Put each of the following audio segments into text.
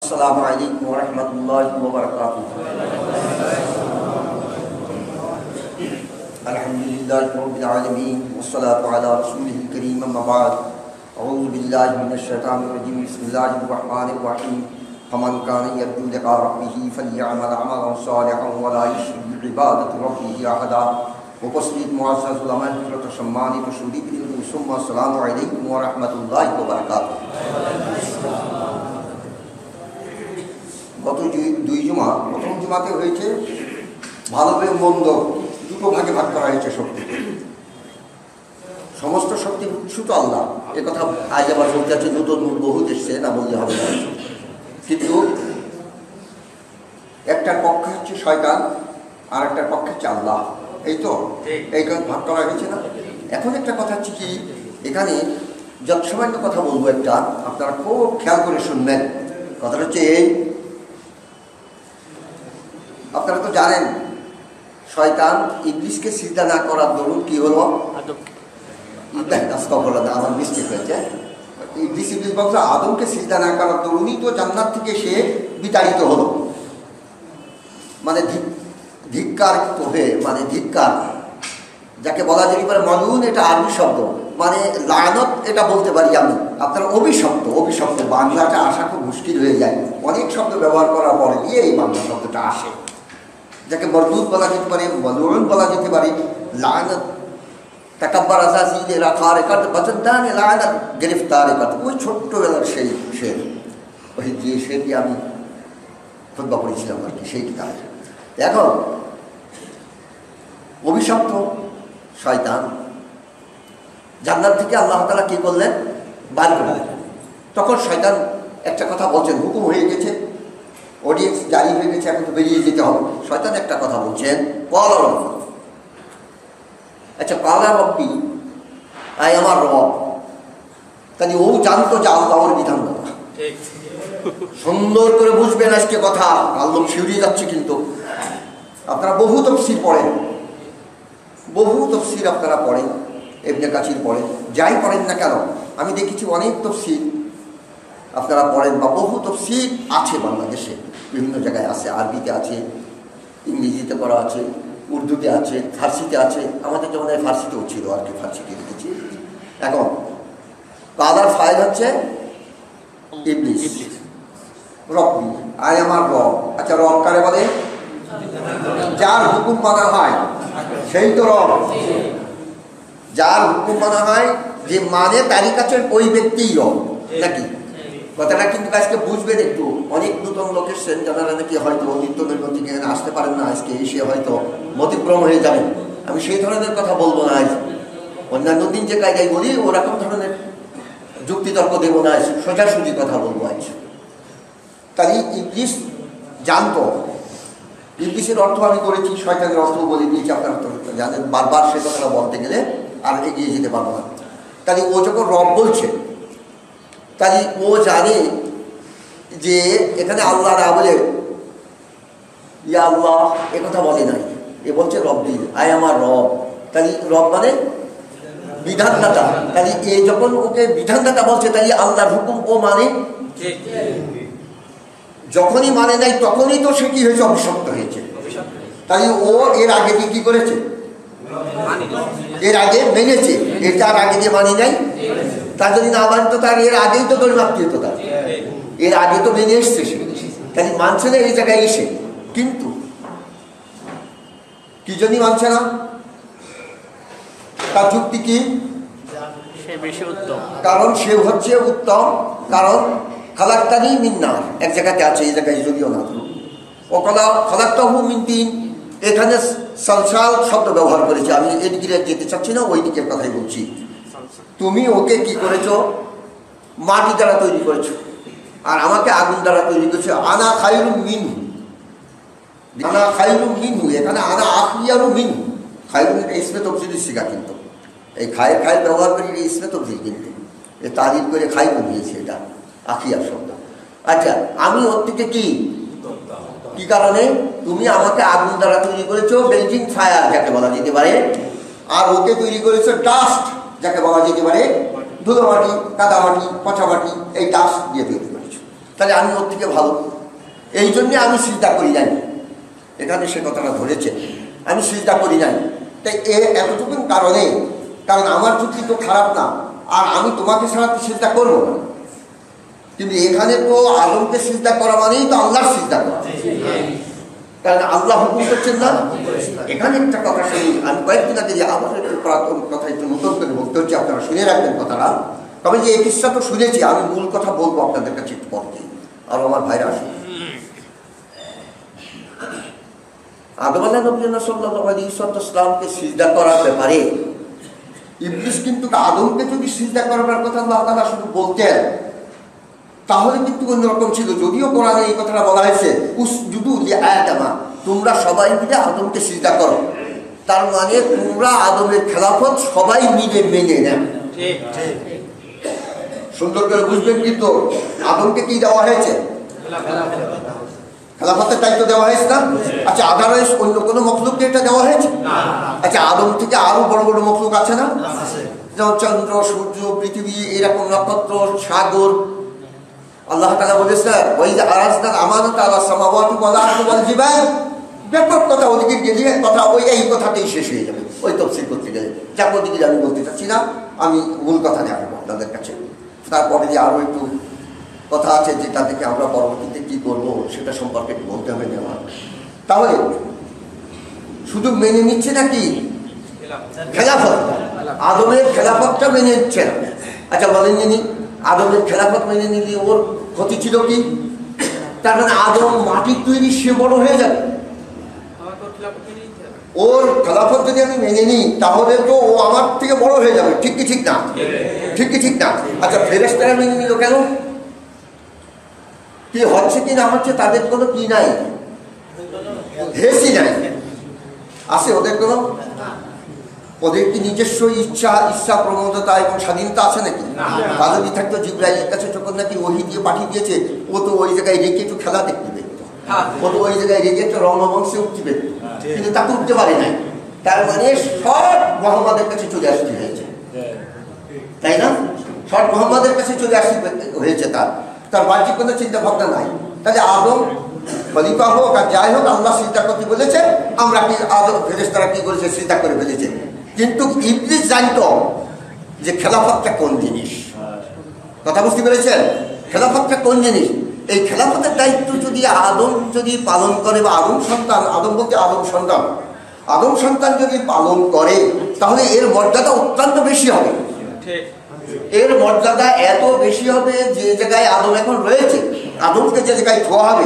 السلام عليكم ورحمة الله وبركاته. الحمد لله رب العالمين والصلاة على رسوله الكريم أما بعد. أعوذ بالله من الشيطان الرجيم. بسم الله الرحمن الرحيم. فمن كان يرجو لقاء ربه فليعمل عملا صالحا ولا يشرك بعبادة ربه أحدا. উপস্থিত মুআজ্জাজ উলামা হযরত সম্মানিত সুদী সুম্মা আসসালামু আলাইকুম ওয়া রাহমাতুল্লাহি ওয়া বারাকাতুহু। গত দুই জুমা, প্রথম জুমাতে হয়েছে ভালো এবং মন্দ দুটো ভাগে ভাগ করা হয়েছে শক্তিকে। সমস্ত শক্তির উৎস তো আল্লাহ, এ কথা আজ আবার বলতে আছে, নতুন বহুত এসছে, না বললে হবে না। কিন্তু একটার পক্ষে হচ্ছে শয়তান আর একটার পক্ষে হচ্ছে আল্লাহ, এই তো এই ভাগ করা হয়েছে না। এখন একটা কথা হচ্ছে কি, এখানে যৎসামান্য কথা বলবো একটা, আপনারা খুব খেয়াল করে শুনবেন। কথাটা হচ্ছে এই, আপনারা তো জানেন শয়তান ইবলিসকে সিজদা না করার দরুন কি হলো, আমার মিস্টেক হয়েছে, ইবলিস বলছে আদমকে সিজদা না করার দরুনই তো জান্নাত থেকে সে বিতাড়িত হলো। মানে ধিক্কারিত হয়ে, মানে ধিক্কার যাকে বলা যেতে পারে মালউন, এটা আরবি শব্দ, মানে লানত এটা বলতে পারি আমি। আপনার অভিশপ্ত বাংলাটা আসা খুব মুশকিল হয়ে যায়, অনেক শব্দ ব্যবহার করার পরে গিয়ে এই বাংলা শব্দটা আসে, যাকে মরদুদ বলা যেতে পারে, মালউন বলা যেতে পারে। লানত তাকাব্বার আসাসিলে রাখার একাত বচনদানে লানত গ্রেফতার একাত, ওই ছোট্টবেলার সেই শের, ওই যে শেরটি আমি খুতবা পড়েছিলাম আর কি, সেই কিতাবে। এখন অভিশপ্ত শয়তান জান্নাত থেকে আল্লাহ তাআলা কি করলেন, বার করে দিলেন। তখন শয়তান একটা কথা বলছেন, হুকুম হয়ে গেছে, অডিয়েন্স জারি হয়ে গেছে, এখন তো বেরিয়ে যেতে হবে। শয়তান একটা কথা বলছেন, ক্বালা রব্বি। আচ্ছা, ক্বালা রব্বি, আয় আমার রব। তাহলে ও জানতো যে আল্লাহ ওর বিধান দাতা। সুন্দর করে বুঝবেন আজকে কথা, আল্লাহ শিউরিয়ে যাচ্ছে। কিন্তু আপনারা বহু তাফসীর পড়েন, আপনারা পড়েন, ইবনে কাসির পড়েন, যাই পড়েন না কেন, আমি দেখেছি অনেক তাফসীর আপনারা পড়েন, বা বহু তাফসীর আছে বাংলাদেশে, বিভিন্ন জায়গায় আছে, আরবিতে আছে, ইংরেজিতে করা আছে, উর্দুতে আছে, ফার্সিতে আছে। আমাদের যেমন ফার্সিতেও ছিল আর কি, ফার্সিতে দেখেছি। এখন কাদার ফাইল হচ্ছে ইবলিস, রব্বি, আয় আমার রব। আচ্ছা, রব কারে বলে? যার হুকুম মানা হয় সেই তো রব। যার হুকুম মানা হয়, যে মানে তারই কাছে ওই ব্যক্তিই রব, নাকি? কথাটা কিন্তু আজকে বুঝবেন একটু। অনেক নতুন লোক এসছেন যারা নাকি হয়তো নিত্য নৈমিত্তিক এখানে আসতে পারেন না, আজকে এসে হয়তো মতিভ্রম হয়ে যাবেন। আমি সেই ধরনের কথা বলবো না আজ, অন্যান্য দিন যে কায়দায় বলি ওরকম ধরনের যুক্তিতর্ক দেবো না, সোজাসুজি কথা বলবো আজ। তাই ইবলিস জানতো, ইবলিসের অর্থ আমি করেছি, শয়তানের অর্থ বলে দিয়েছি, আপনারা তো জানেন। বারবার সে কথাটা বলতে গেলে আর এগিয়ে যেতে পারবো না। তাই ও যখন রব বলছে, তাই ও জানে যে এখানে আল্লাহ না বলে ইয়া আল্লাহ এ কথা বলে নাই, এ বলছে রব্বি, আয় আমার রব। তাই রব মানে বিধানদাতা। তাই এ যখন ওকে বিধানদাতা বলছে, তাই আল্লাহর হুকুম ও মানে। যখনই মানে নাই তখনই তো সে কি হয়েছে, অভিশপ্ত হয়েছে। তাই ও এর আগে দিয়ে কি করেছে, এর আগে মেনেছে, এটার আগে দিয়ে মানি নাই। তার যদি না মানত, তার এর আগেই তো পরিমাপ্তি হতো, তার এর আগে তো মেনে এসছে সে, তাই মানছে না এই জায়গায় এসে। কিন্তু কি জন্যই মানছে না, তার যুক্তি কি? কারণ সে হচ্ছে উত্তম। কারণ খালাক্তানি মিন নার, এক জায়গাতে আছে, এই জায়গায় যদিও না, ও খালাক্তাহু মিন তিন, এখানে সালসাল শব্দ ব্যবহার করেছে। আমি এদিকে যেতে চাচ্ছি না, ওই দিকের কথাই বলছি। তুমি ওকে কি করেছো, মাটি দ্বারা তৈরি করেছো, আর আমাকে আগুন দ্বারা তৈরি করেছো। আনা খায়রুম মিনহু, আনা খায়রুম মিনহু, এখানে আনা আখিয়ারু মিনহু। খায়রুম এটা ইসমে তফজিলের শিখা, কিন্তু এই খায়ের ব্যবহার করি এটা ইসমে তফজিল, কিন্তু এ তারিফ করে খায়রুম দিয়েছে, এটা আখিয়ার শব্দ। আচ্ছা, আমি ওর থেকে কি কারণে, তুমি আমাকে আগুন দ্বারা তৈরি করেছো, বেল্টিং ফায়ার যাকে বলা যেতে পারে, আর ওকে তৈরি করেছো ডাস্ট যাকে বলা যেতে পারে ধুলো মাটি, কাদা মাটি, পচা মাটি, এই ডাস্ট দিয়ে তৈরি করেছো। তাহলে আমি ওর থেকে ভালো, এই জন্যে আমি সিজদা করি নাই। এখানে সে কথাটা ধরেছে, আমি সিজদা করি নাই। তাই এতটুকু কারণে, কারণ আমার যুক্তি তো খারাপ না, আর আমি তোমাকে ছাড়া তো সিজদা করবো না। কিন্তু এখানে তো আদমকে সিজদা করা মানেই তো আল্লাহর সিজদা করা, কারণ আল্লাহ হুকুম করছেন না। এখানে একটা কথা শুনি, আমি কয়েকদিন আগে যে আমার একটু পুরাতন কথা একটু নতুন করে বলতে হচ্ছে, আপনারা শুনে রাখবেন কথাটা। তবে যে এই কিসটা তো শুনেছি, আমি মূল কথা বলবো আপনাদের কাছে একটু পরে, আর আমার ভাইরা আসুন। আদম আলাইহিস সালামকে সিজদা করার ব্যাপারে ইবলিস কিন্তু আদমকে যদি সিজদা করার কথা আল্লাহ তাআলা শুধু বলতেন তাহলে কিন্তু অন্যরকম ছিল। যদিও কোরআনে এই কথাটা বলা হয়েছে, উসজুদু লিআদামা, তোমরা সবাই মিলে আদমকে সিজদা করো, তার মানে তোমরা আদমের খেলাফত সবাই মিলে মেনে নেন। সুন্দর করে বুঝবেন, কিন্তু আদমকে কি দেওয়া হয়েছে? খেলাফতের দায়িত্ব দেওয়া হয়েছে না? আচ্ছা, আদারওয়াইজ অন্য কোনো মখলুককে এটা দেওয়া হয়েছে? আচ্ছা, আদম থেকে আরো বড় বড় মখলুক আছে না? যেমন চন্দ্র, সূর্য, পৃথিবী, এরকম নক্ষত্র, সাগর। আল্লাহ তাআলা বলেছেন, ওয়াইযা আরাজনা আমানাতা আলা সামাওয়াতি ওয়াল আরদি ওয়াল জিবাল। ব্যাপক কথা, ওদিকে গেলে কথা ওই এই কথাতেই শেষ হয়ে যাবে ওই তাফসীর করতে গেলে। যা ওদিকে আমি বলতে চাচ্ছি না, আমি মূল কথা জানাবো আপনাদের কাছে। তারপরে যে আরো একটু কথা আছে, যেটা থেকে আমরা পরবর্তীতে কি করবো সেটা সম্পর্কে একটু বলতে হবে নেওয়া। তাহলে শুধু মেনে নিচ্ছে নাকি খেলাফত? আদমের খেলাফতটা মেনে নিচ্ছে না। আচ্ছা বলেন, যিনি আদমের খেলাফত মেনে নিলে ওর ক্ষতি ছিল কি? তার মানে আদম মাটির তৈরি, সে বড় হয়ে যাবে। ওর খেলাফত যদি আমি মেনে নিই তাহলে তো ও আমার থেকে বড় হয়ে যাবে। ঠিক কি ঠিক না? ঠিক কি ঠিক না? আচ্ছা, ফেরেশতারা মেনে নিল কেন? কি হচ্ছে কি না হচ্ছে তাদের কোনো কি নাই, হেসি নাই, আছে ওদের কোনো? ওদের কি নিজস্ব ইচ্ছা প্রবণতা এবং স্বাধীনতা আছে নাকি? তা যদি থাকতো, জিবরাইলের কাছে যখন নাকি ওহী দিয়ে পাঠিয়ে দিয়েছে, ও তো ওই জায়গায় রেখে একটু খেলা দেখতে পেত, ও তো ওই জায়গায় রেখে একটু রণবংশে উঠতে পেত, কিন্তু তাকে উঠতে পারে নাই। তার মানে সব মোহাম্মদের কাছে চলে আসতে হয়েছে, তাই না? সব মোহাম্মদের কাছে চলে আসতে হয়েছে। তার বাহ্যিক কোনো চিন্তা ভাবনা নাই। তাহলে আদম খলিফা হোক আর যাই হোক, আল্লাহ চিন্তা করতে বলেছে, আমরা কি আদম ফেরেশতারা কি করেছে? চিন্তা করে ফেলেছে। কিন্তু ইবলিস জানতো যে খেলাফতটা কোন জিনিস। কথা বুঝতে পেরেছেন? খেলাফতটা কোন জিনিস? এই খেলাফতের দায়িত্ব যদি আদম যদি পালন করে, বা আদম সন্তান, আদম বলতে আদম সন্তান, আদম সন্তান যদি পালন করে, তাহলে এর মর্যাদা অত্যন্ত বেশি হবে। এর মর্যাদা এত বেশি হবে, যে জায়গায় আদম এখন রয়েছে, আদমকে যে জায়গায় ছোঁয়া হবে,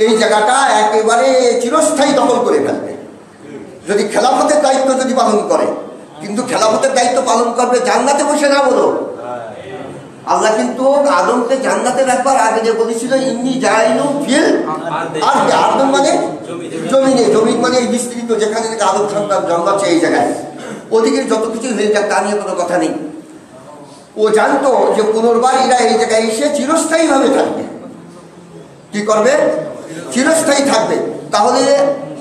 এই জায়গাটা একেবারে চিরস্থায়ী দখল করে ফেলবে যদি খেলাফতের দায়িত্ব যদি পালন করে। কিন্তু খেলাফতের দায়িত্ব পালন করবে জান্নাতে বসে না, বলো। আল্লাহ কিন্তু আদমকে জান্নাতে রাখবার আগে যে বলেছিল, ইন্নী জাইলু ফিল আরদি, আদম মানে জমিনে, জমিন মানে এই বিস্তৃত যেখানে আদম সন্তান জন্মাচ্ছে এই জায়গায়, ওদিকে যত কিছু হয়ে যাক তা নিয়ে কোনো কথা নেই। ও জানতো যে পুনর্বার এরা এই জায়গায় এসে চিরস্থায়ী ভাবে থাকবে। কি করবে? চিরস্থায়ী থাকবে। তাহলে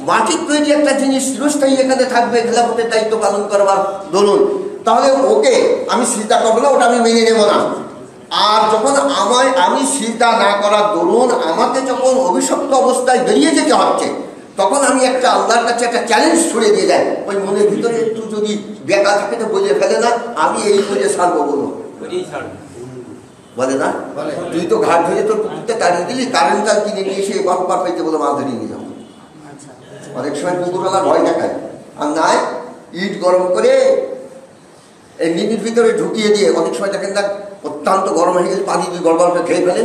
মাটির তৈরি একটা জিনিস চিরস্থায়ী এখানে থাকবে খেলাফতের দায়িত্ব পালন করবার দরুন, তাহলে ওকে আমি সিজদা করবো না, ওটা আমি মেনে নেব না। আর যখন আমি সিজদা না করার দরুন আমাকে যখন অভিশপ্ত অবস্থায় বেরিয়ে যেতে হচ্ছে, তখন আমি একটা আল্লাহর কাছে একটা চ্যালেঞ্জ ছুড়ে দিয়ে যাই। ওই মনের ভিতরে একটু যদি বেকা থাকে তো বলে ফেলে না, আমি এই করে ছাড়বো, বলো বলে না? তুই তো ঘাট ধরে তোর পুকুরটা তাড়িয়ে দিলি, কারেন্ট তার কিনে নিয়ে এসে বাম্পার পাইতে বলে মাছ ধরিয়ে নিয়ে যাবো। অনেক সময় পুকুরওয়ালা ভয় দেখায়, আর নাই ইট গরম করে এই নিবিড় ভিতরে ঢুকিয়ে দিয়ে, অনেক সময় দেখেন না অত্যন্ত গরম হয়ে গেলে পানি দিয়ে গড়গড় করে খেয়ে ফেলে,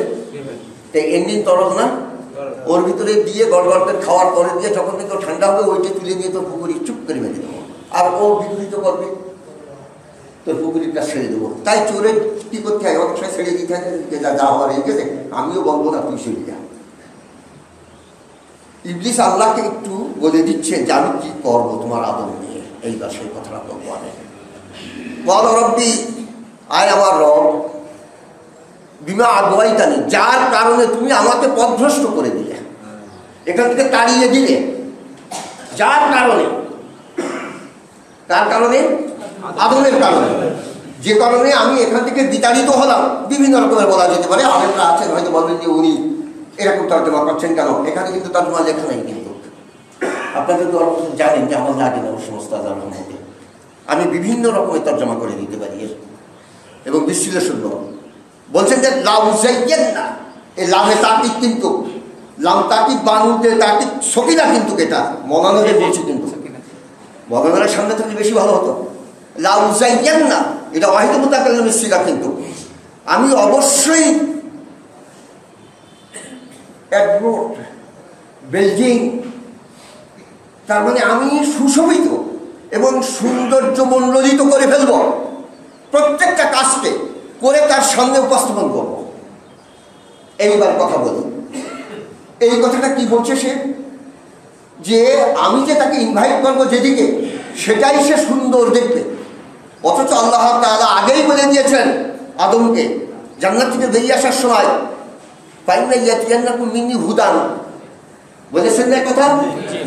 তাই এমনি তরল না, ওর ভিতরে দিয়ে গড়গড় করে খাওয়ার পরে দিয়ে যখন থেকে ঠান্ডা হবে, ওইটা তুলে নিয়ে তোর পুকুরি চুপ করে বেঁধে দেবো, আর ও বিপরীত করবে, তোর পুকুরিটা ছেড়ে দেবো। তাই চোরে কি করতে হয়, অনেক সময় ছেড়ে দিতে হয়, যা হওয়ার হয়ে গেছে, আমিও বলবো না, তুই ছেড়ে যা। ইবলিস আল্লাহকে একটু বলে দিচ্ছে যে আমি কি করবো তোমার আদম নিয়ে, এইবার সেই কথাটা বলবো আমি। বল রব্বি, আয় আমার রব, বিমা আদওয়াইতানি, যার কারণে তুমি আমাকে পথভ্রষ্ট করে দিলে, এখান থেকে তাড়িয়ে দিলে, যার কারণে, কার কারণে? আদমের কারণে। যে কারণে আমি এখান থেকে বিতাড়িত হলাম। বিভিন্ন রকমের বলা যেতে পারে, আরেকটা আছেন হয়তো বলবেন যে উনি এরকম তর্জমা করছেন কেন, এখানে কিন্তু তর্জমা লেখা নেই। কিন্তু আপনাদের তো জানেন যে আমার লাগে না ওই সমস্ত আল্লাহর মধ্যে, আমি বিভিন্ন রকমের তর্জমা করে দিতে পারি এবং বিশ্লেষণ বলছেন যে লাউজাইয়েন না, এই লাভে তাকিদ, কিন্তু লাম তাকিদ বানুতে তাকিদ সকিনা, কিন্তু এটা মনানরে বলছি, কিন্তু মনানরের সামনে থাকলে বেশি ভালো হতো। লাউজাইয়েন না এটা ওয়াহিদ মুতাকাল্লিমের সিগা, কিন্তু আমি অবশ্যই অ্যাড্রোড বেলজিং, তার মানে আমি সুশোভিত এবং সৌন্দর্যমণ্ডিত করে ফেলব, প্রত্যেকটা কাজকে করে তার সামনে উপস্থাপন করব। এইবার কথা বলি, এই কথাটা কি বলছে সে, যে আমি যে তাকে ইনভাইট করবো যেদিকে, সেটাই সে সুন্দর দেখবে। অথচ আল্লাহ তাআলা আগেই বলে দিয়েছেন আদমকে জান্নাত থেকে বেরিয়ে আসার সময়, ফাইন্না ইয়াতিয়ান্নাকুম মিন্নি হুদান, বলেছেন না কথা?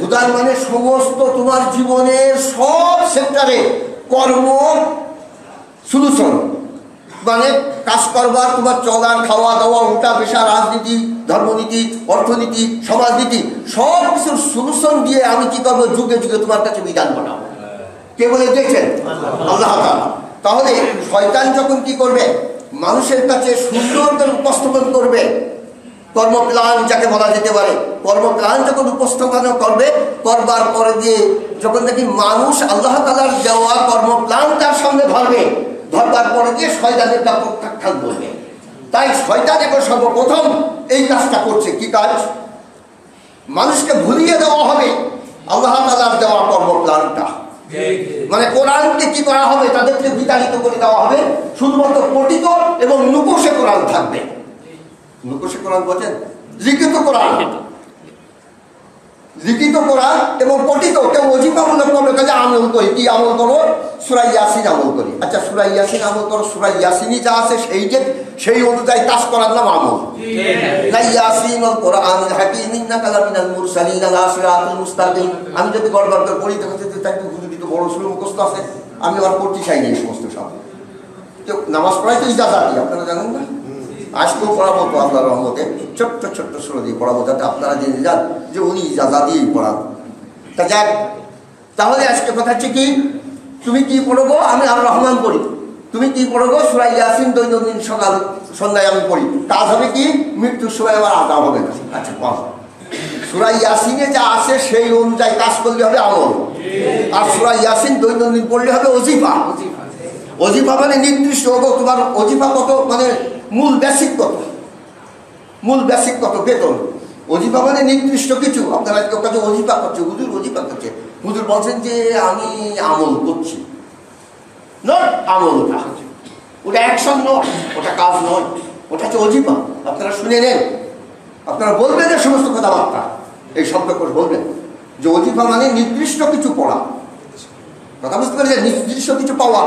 হুদান মানে সমস্ত তোমার জীবনের সব সেক্টরে কর্ম সলিউশন, মানে কাজ করবার, তোমার চলার, খাওয়া দাওয়া, উঠা পেশা, রাজনীতি, ধর্মনীতি, অর্থনীতি, সমাজনীতি, সব কিছুর সলিউশন দিয়ে আমি কি করবো, যুগে যুগে তোমার কাছে বিধান বানাবো। কে বলে দিয়েছেন? আল্লাহ তাআলা। তাহলে শয়তান যখন কি করবে, মানুষের কাছে সুন্দর করে উপস্থাপন করবে, কর্মপ্লান যাকে বলা যেতে পারে, কর্মপ্লান যখন উপস্থাপন করবে, করবার পরে দিয়ে যখন দেখি মানুষ আল্লাহ তাআলার দেওয়া কর্মপ্লান তার সামনে ধরবে, ধরবার পরে দিয়ে শয়তানের তা প্রত্যাখ্যান করবে। তাই শয়তান এখন সর্বপ্রথম এই কাজটা করছে। কি কাজ? মানুষকে ভুলিয়ে দেওয়া হবে আল্লাহ তাআলার দেওয়া কর্মপ্লানটা, মানে কোরআনকে কি করা হবে, তাদেরকে বিতাড়িত করে দেওয়া হবে, শুধুমাত্র পঠিত এবং নুকুশে কোরআন থাকবে। নুকুশে কোরআন বলছেন লিখিত কোরআন, লিখিত কোরআন এবং পঠিত। কেউ ওজিফামূলক করবে, কাজে আমল করি। কি আমল করো? সূরা ইয়াসিন আমল করি। আচ্ছা, সূরা ইয়াসিন আমল করো, সূরা ইয়াসিনই যা আছে সেই অনুযায়ী কাজ করার নাম আমল। লা ইয়াসিনুল কোরআনুল হাকীম ইন্নাকা লামিনাল মুরসালিন আলা সিরাতিল মুস্তাকিম। আমি যদি গড়বড় করে পড়ি তখন তাই হুজুরি তো বড় সুরে মুখস্থ আছে, আমি আর পড়তে চাই না এই সমস্ত সব। কেউ নামাজ পড়াই তো ইজাজাতি, আপনারা জানেন না? আজকেও পড়াবো তো আল্লাহর রহমতে, ছোট্ট ছোট্ট সুরে দিয়ে পড়াবো, যাতে আপনারা জেনে যান যে উনি ইজাজা দিয়েই পড়ান। তা যাক, তাহলে আজকে কথা হচ্ছে কি, তুমি কি পড়বো? আমি আর রহমান পড়ি। তুমি কি পড়বো? সূরা ইয়াসিন দৈনন্দিন সকাল সন্ধ্যায় আমি পড়ি। কাজ হবে কি? মৃত্যুর সময় আমার আদা হবে না। আচ্ছা, সূরা ইয়াসিনে যা আছে সেই অনুযায়ী কাজ করলে হবে আমল, আর সূরা ইয়াসিন দৈনন্দিন পড়লে হবে ওজিফা। ওজিফা মানে নির্দিষ্ট হবে তোমার ওজিফা কত, মানে মূল বেসিক কত, মূল বেসিক কত বেতন। ওজিফা মানে নির্দিষ্ট কিছু। আপনারা কেউ কাছে ওজিফা করছে, হুজুর ওজিফা করছে, হুজুর বলছেন যে আমি আমল করছি, নয় আমল, ওটা অ্যাকশন নয়, ওটা কাজ নয়, ওটা হচ্ছে ওজিফা। আপনারা শুনে নেন, আপনারা বলবেন এই সমস্ত কথাবার্তা, এই শব্দ করে বলবেন যে ওজিফা মানে নির্দিষ্ট কিছু পড়া। কথা বুঝতে পারছেন? নির্দিষ্ট কিছু পাওয়া।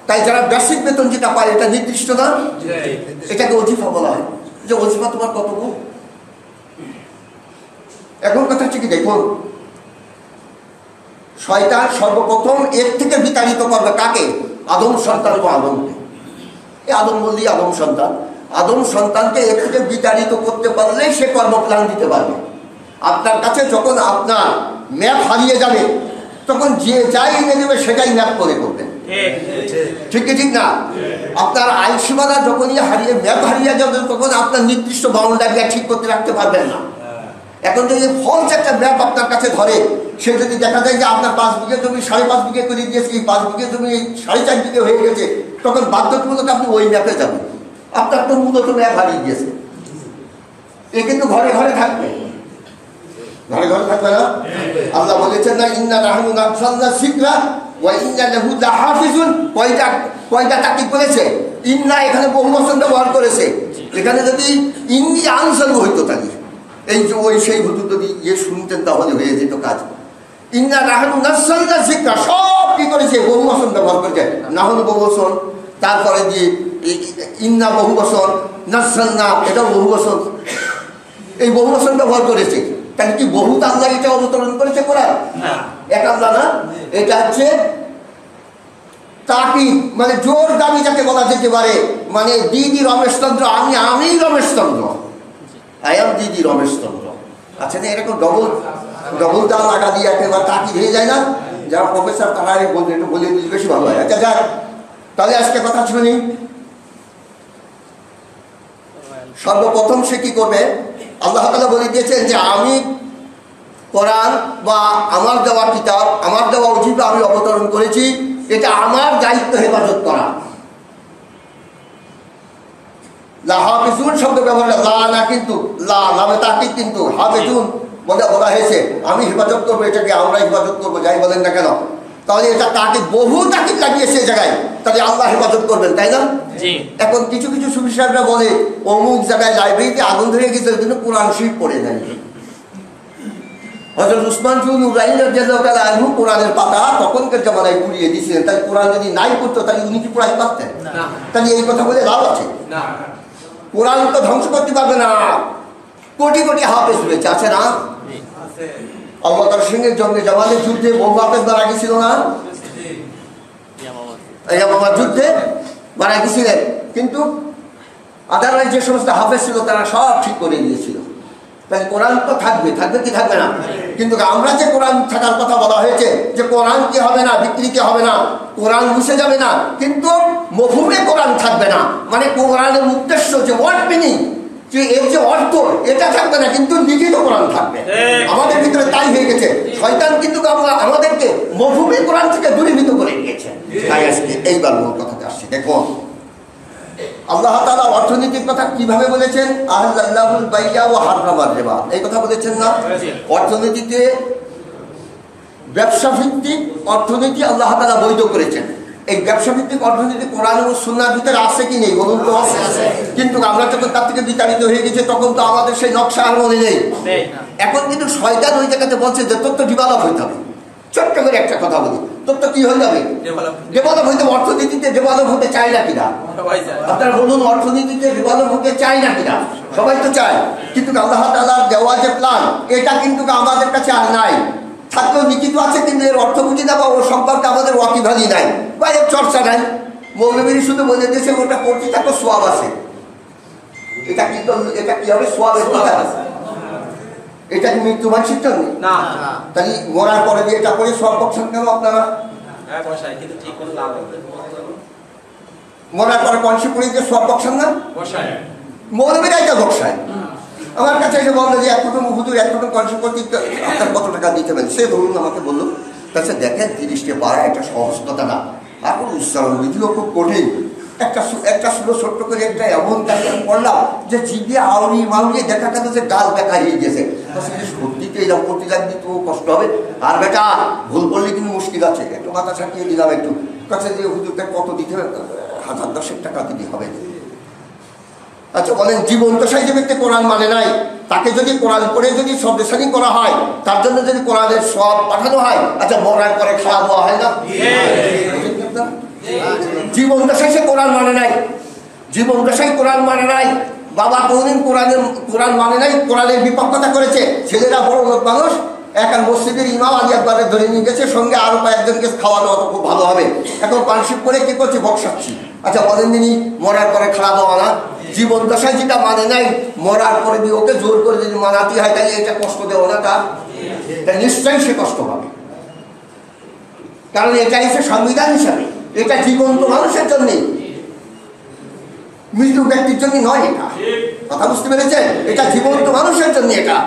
তাই যারা বেসিক বেতন যেটা পায় এটা নির্দিষ্ট না, এটাকে ওজিফা বলা হয়। যে ওজিফা তোমার কত গুণ। এখন কথা হচ্ছে কি, দেখুন শয়তান সর্বপ্রথম এর থেকে বিতাড়িত করবে কাকে? আদম সন্তান ও আদমকে। এই আদম বললেই আদম সন্তান, আদম সন্তানকে এর থেকে বিতাড়িত করতে পারলেই সে কর্মপ্লান দিতে পারবে। আপনার কাছে যখন আপনার ম্যাপ হারিয়ে যাবে, তখন যে যাই এনে দেবে সেটাই ম্যাপ করে করবেন। ঠিক কি ঠিক না? আপনার আইন সীমানা যখনই হারিয়ে ম্যাপ হারিয়ে যাবে, তখন আপনার নির্দিষ্ট বাউন্ডারি ঠিক করতে রাখতে পারবেন না। এখন যদি ফলস একটা ম্যাপ আপনার কাছে ধরে, সে যদি দেখা যায় যে আপনার 5 বিঘে জমি 5.5 বিঘে করে দিয়েছে, এই 5 বিঘে জমি 4.5 বিঘে হয়ে গেছে, তখন বাধ্যতামূলক আপনি ওই ম্যাপে যাবেন। আপনার তো মূলত ম্যাপ হারিয়ে গিয়েছে। এ কিন্তু ঘরে ঘরে থাকবে, ঘরে ঘরে থাকবে না। আল্লাহ বলেছেন না, ইন্না নাহনু নাযালনা যিকরা ওয়া ইন্না লাহু লাহাফিজুন। কয়টা তাকিদ করেছে? ইন্না এখানে বহু বচন ব্যবহার করেছে। এখানে যদি ইন্নি আনসারু হইতো, তাহলে এই যে ওই সেই হুজুর যদি শুনতেন তাহলে হয়ে যেত কাজ। ইন্না নাহনু নাযালনা যিকরা, সব কি করেছে? বহু বচন ব্যবহার করেছে। নাহনু বহু বচন, তারপরে দিয়ে ইন্না বহু বচন, নাযালনা এটাও বহু বচন, এই বহু বচন ব্যবহার করেছে। তাহলে কি বহুত আল্লাহ এটা অবতরণ করেছে কোরআন? এক আল্লাহ না, এটা হচ্ছে তাকিদ মানে জোর দাবি যাকে বলা যেতে পারে, মানে দিদি রমেশচন্দ্র, আমি রমেশচন্দ্র, আই এম দিদি রমেশচন্দ্র। আচ্ছা না, এরকম ডবল দা লাগা দিয়ে একেবারে তাকিদ হয়ে যায় না? যারা প্রফেসর তারা একটু বলে দিলে বেশি ভালো হয়। আচ্ছা যাক, তাহলে আজকে কথা শুনি। সর্বপ্রথম সে কি করবে? আল্লাহ তাআলা বলে দিয়েছেন যে আমি কোরআন বা আমার দেওয়া কিতাব, আমার দেওয়া ওজিফা আমি অবতরণ করেছি, এটা আমার দায়িত্ব হেফাজত করা। লা হাফিজুন শব্দ ব্যবহার, লা না কিন্তু, লা লামে তাকিদ, কিন্তু হাফিজুন বলা হয়েছে আমি হেফাজত করবো, এটাকে আমরা হেফাজত করবো, যাই বলেন না কেন। তাহলে এটা তাকিদ, বহু তাকিদ লাগিয়েছে এই জায়গায়, তাহলে আল্লাহ হেফাজত করবেন, তাই না? এখন কিছু কিছু সুফি সাহেবরা বলে অমুক জায়গায় লাইব্রেরিতে আগুন ধরে গেছে, ওই জন্য কোরআন শরীফ পড়ে নাই। হযরত উসমান বিন নুরাইন রাদিয়াল্লাহু তাআলা আনহু কোরআনের পাতা তখনকার জামানায় পুড়িয়ে দিয়েছিলেন, তাই কোরআন যদি নাই পড়তো তাহলে উনি কি পড়াইতে পারতেন? তাহলে এই কথা বলে লাভ আছে? কোরআন তো ধ্বংস করতে পারবে না। কোটি কোটি হাফেজ রয়েছে, আছে না? আবু বকর সিংহের জন্মে জামালের যুদ্ধে বহু হাফেজ মারা গেছিল না? ইয়ামামার যুদ্ধে মারা গেছিলেন, কিন্তু আদারওয়াইজ যে সমস্ত হাফেজ ছিল তারা সব ঠিক করে দিয়েছিল। তাহলে কোরআন তো থাকবে, থাকবে কি থাকবে না? কিন্তু আমরা যে কোরআন থাকার কথা বলা হয়েছে, যে কোরআন কি হবে না, বিকৃতি হবে না, কোরআন মুছে যাবে না, কিন্তু মফহুমে কোরআন থাকবে না, মানে কোরআনের উদ্দেশ্য যে ওয়ার্ড মিনিং, যে এর যে অর্থ, এটা থাকবে না, কিন্তু লিখিত কোরআন থাকবে। আমাদের ভিতরে তাই হয়ে গেছে। শয়তান কিন্তু আমাদেরকে মফহুমে কোরআন থেকে দূরীভূত করে দিয়েছে। তাই আজকে এইবার মূল কথাতে আসছি। দেখুন আল্লাহ তাআলা অর্থনীতির কথা কিভাবে বলেছেন? আহলাল্লাহুল বাইয়া ওয়া হারামার রিবা, এই কথা বলেছেন না? অর্থনীতিতে ব্যবসা ভিত্তিক অর্থনীতি আল্লাহ তাআলা বৈধ করেছেন। এই ব্যবসা ভিত্তিক অর্থনীতি কোরআন ও সুন্নাহর ভিতরে আছে কি নেই বলুন তো? কিন্তু আমরা যখন তার থেকে বিতাড়িত হয়ে গেছি তখন তো আমাদের সেই নকশা আর মনে নেই। এখন কিন্তু শয়তান ওই জায়গাতে বলছে যে তোর তো ডেভেলপ হইতে হবে। ছোট্ট করে একটা কথা বলি, তোর তো কি হয়ে যাবে? ডেভেলপ হইতে। অর্থনীতিতে ডেভেলপ হতে চায় না কিনা? আপনারা বলুন, অর্থনীতিতে ডেভেলপ হতে চায় না কিনা? সবাই তো চায়, কিন্তু আল্লাহ তাআলার দেওয়া যে প্ল্যান, এটা কিন্তু আমাদের কাছে আর নাই। থাকলেও লিখিত আছে, কিন্তু এর অর্থ বুঝি না বা ওর সম্পর্কে আমাদের ওয়াকিবহালি নাই বা এর চর্চা নাই। মৌলবীর শুধু বলে দিয়েছে ওটা পড়তে থাকো, সোয়াব আছে। এটা কিন্তু এটা কি হবে? সোয়াবের কথা আছে। এটা কি মৃত্যু মানসিক না? তাহলে মরার পরে দিয়ে এটা করে সোয়াব পাচ্ছেন কেন আপনারা? মরার পরে কনসি পড়ে দিয়ে সোয়াব পাচ্ছেন না? মৌলবীরা এটা বসায়। আমার কাছে এসে বললো যে এক কুটুম হুজুর, এক কুটুম কনসি করতে আপনার কত টাকা দিতে পারেন? সে ধরুন আমাকে বললো, তাছাড়া দেখেন 30টা পারা একটা সহজ কথা না, আর কোনো উচ্চারণ বিধিও খুব কঠিন। একটা শুধু ছোট্ট করে একটা এমন কাজটা করলাম যে জিভে আউড়ি মাউড়িয়ে দেখা গেল যে গাল বেকার হয়ে গেছে। সত্যিতে এরকম করতে লাগবে তো কষ্ট হবে। আর বেটা ভুল করলে কিন্তু মুশকিল আছে, একটু মাথা ছাটিয়ে দিলাম, একটু কাছে যে হুজুরকে কত দিতে হবে? 1000-10 টাকা দিতে হবে। আচ্ছা বলেন, জীবন্ত সেই যে ব্যক্তি কোরআন মানে নাই, তাকে যদি কোরআন পড়ে যদি সর্বসানি করা হয়, তার জন্য যদি কোরআনের সওয়াব পাঠানো হয়, আচ্ছা মরার পরে খাওয়া দেওয়া হয় না? জীবন দশায় সে কোরআন মানে নাই, জীবন দশায় কোরআন মানে নাই। বাবা কোনদিন কোরআন মানে নাই, কোরআনের বিপক্ষতা করেছে। ছেলেরা বড় লোক মানুষ, এখন মসজিদের ইমাম আলী একবারে ধরে নিয়ে গেছে, সঙ্গে আরো কয়েকজনকে খাওয়া দাওয়া তো খুব ভালো হবে। এখন পানশিপ করে কি করছে? বক্সাচ্ছি। আচ্ছা বলেন দিনই মরার পরে খাওয়া দাওয়া না? জীবন দশায় যেটা মানে নাই, মরার পরে দিয়ে ওকে জোর করে যদি মানাতে হয়, তাহলে এটা কষ্ট দেওয়া না তার? নিশ্চয়ই সে কষ্ট পাবে, কারণ এটা এসে সংবিধান হিসাবে, এটা জীবন্ত মানুষের জন্য, মৃত ব্যক্তির জন্য নয়। এটা কথা বুঝতে পেরেছেন? এটা জীবন্ত মানুষের জন্য। এটা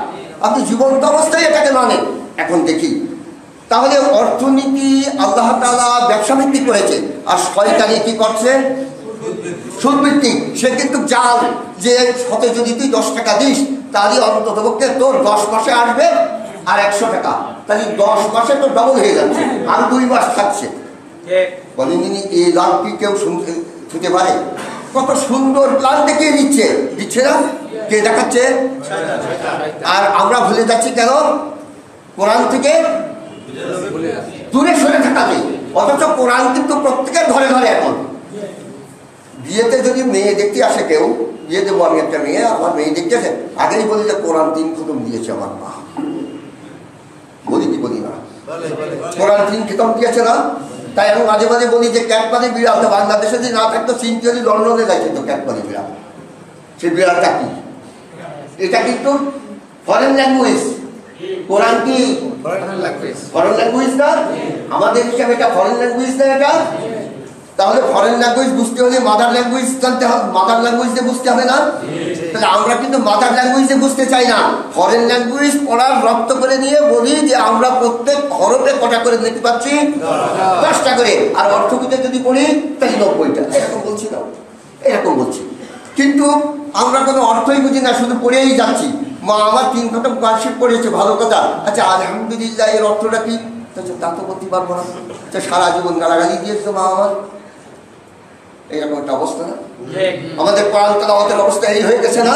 আপনি জীবন্ত অবস্থায় এটাকে মানেন। এখন দেখি তাহলে অর্থনীতি আল্লাহ তাআলা ব্যবসা ভিত্তিক করেছে, আর শয়তানি কি করছে? সুদ ভিত্তিক। সে কিন্তু জাল যে হতে যদি তুই 10 টাকা দিস, তাহলে অন্ততপক্ষে তোর 10 মাসে আসবে আর 100 টাকা, তাহলে 10 মাসে তো ডবল হয়ে যাচ্ছে, আর 2 মাস থাকছে। বলেন এই লাভ কি কেউ শুনতে পারে? কত সুন্দর প্ল্যান দেখিয়ে দিচ্ছে না? কে দেখাচ্ছে? আর আমরা ভুলে যাচ্ছি কেন? কোরআন থেকে দূরে সরে থাকাতে। অথচ কোরআন কিন্তু প্রত্যেকের ঘরে ঘরে। এখন বিয়েতে যদি মেয়ে দেখতে আসে কেউ, বিয়ে দেবো আমি একটা মেয়ে, আমার মেয়ে দেখতে আসে, আগেই বলি যে কোরআন 3 খতম দিয়েছে আমার মা। বলি কি বলি না? কোরআন 3 খতম দিয়েছে না? তাই আমি মাঝে মাঝে বলি যে ক্যাট মানে বিড়াল, তো বাংলাদেশে যদি না থাকতো চীন যদি লন্ডনে যাইছে তো ক্যাট মানে বিড়াল, সে বিড়ালটা কি? এটা কিন্তু ফরেন ল্যাঙ্গুয়েজ। কোরআন কি ফরেন ল্যাঙ্গুয়েজ না? আমাদের হিসাবে এটা ফরেন ল্যাঙ্গুয়েজ না এটা? তাহলে ফরেন ল্যাঙ্গুয়েজ বুঝতে হলে মাদার ল্যাঙ্গুয়েজ জানতে হবে, মাদার ল্যাঙ্গুয়েজে বুঝতে হবে না? তাহলে আমরা কিন্তু মাদার ল্যাঙ্গুয়েজে বুঝতে চাই না, ফরেন ল্যাঙ্গুয়েজ পড়ার রপ্ত করে নিয়ে বলি যে আমরা প্রত্যেক হরফে কটা করে দেখতে পাচ্ছি, 10টা করে, আর অর্থকূটে যদি পড়ি তাহলে 90টা। এরকম বলছি না, এরকম বলছি, কিন্তু আমরা কোনো অর্থই বুঝি না, শুধু পড়েই যাচ্ছি। মা আমার 3 খতম কারশিপ পড়েছে, ভালো কথা, আচ্ছা আলহামদুলিল্লাহ এর অর্থটা কি? তা তো বলতে পারবো না। সারা জীবন গালাগালি দিয়েছে মা আমার, এইরকম একটা অবস্থা না? আমাদের কোরআন তেলাওয়াতের অবস্থা এই হয়ে গেছে না?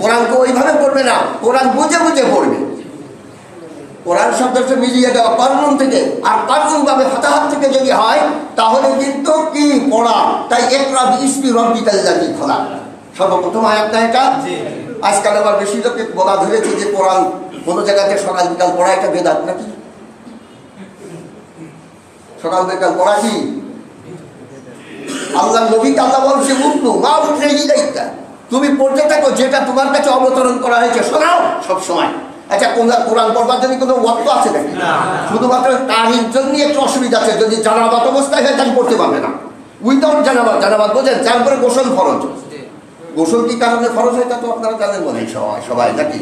কোরআনকে ওইভাবে পড়বে না, কোরআন বুঝে বুঝে পড়বে। কোরআন শব্দটা মিলিয়ে দেওয়া কারণ থেকে, আর কারণ ভাবে ফাতাহাত থেকে যদি হয় তাহলে কিন্তু কি পড়া। তাই ইকরা বিইসমি রাব্বিকাল্লাযী খলাক সর্বপ্রথম আয়াত না এটা? আজকাল আবার বেশি লোকে বলা ধরেছে যে কোরআন কোনো জায়গাতে সকাল বিকাল পড়া এটা বেদাত নাকি? সকাল বিকাল পড়া কি? আল্লাহ নবীকে আল্লাহ বলছে উঠলো মা উঠে ইলাইকা, তুমি পড়তে থাকো যেটা তোমার কাছে অবতরণ করা হয়েছে, শোনাও সব সময়। আচ্ছা কোরআন পড়বার জন্য কোনো ওয়াক্ত আছে নাকি? শুধুমাত্র তাহির জন্য একটু অসুবিধা আছে, যদি জানাবাত অবস্থায় হয় তাহলে পড়তে পারবে না। উইদাউট জানাবাত, জানাবাত বোঝেন, তারপরে গোসল ফরজ। গোসল কি কারণে ফরজ হয় তা তো আপনারা জানেন মনে সবাই নাকি?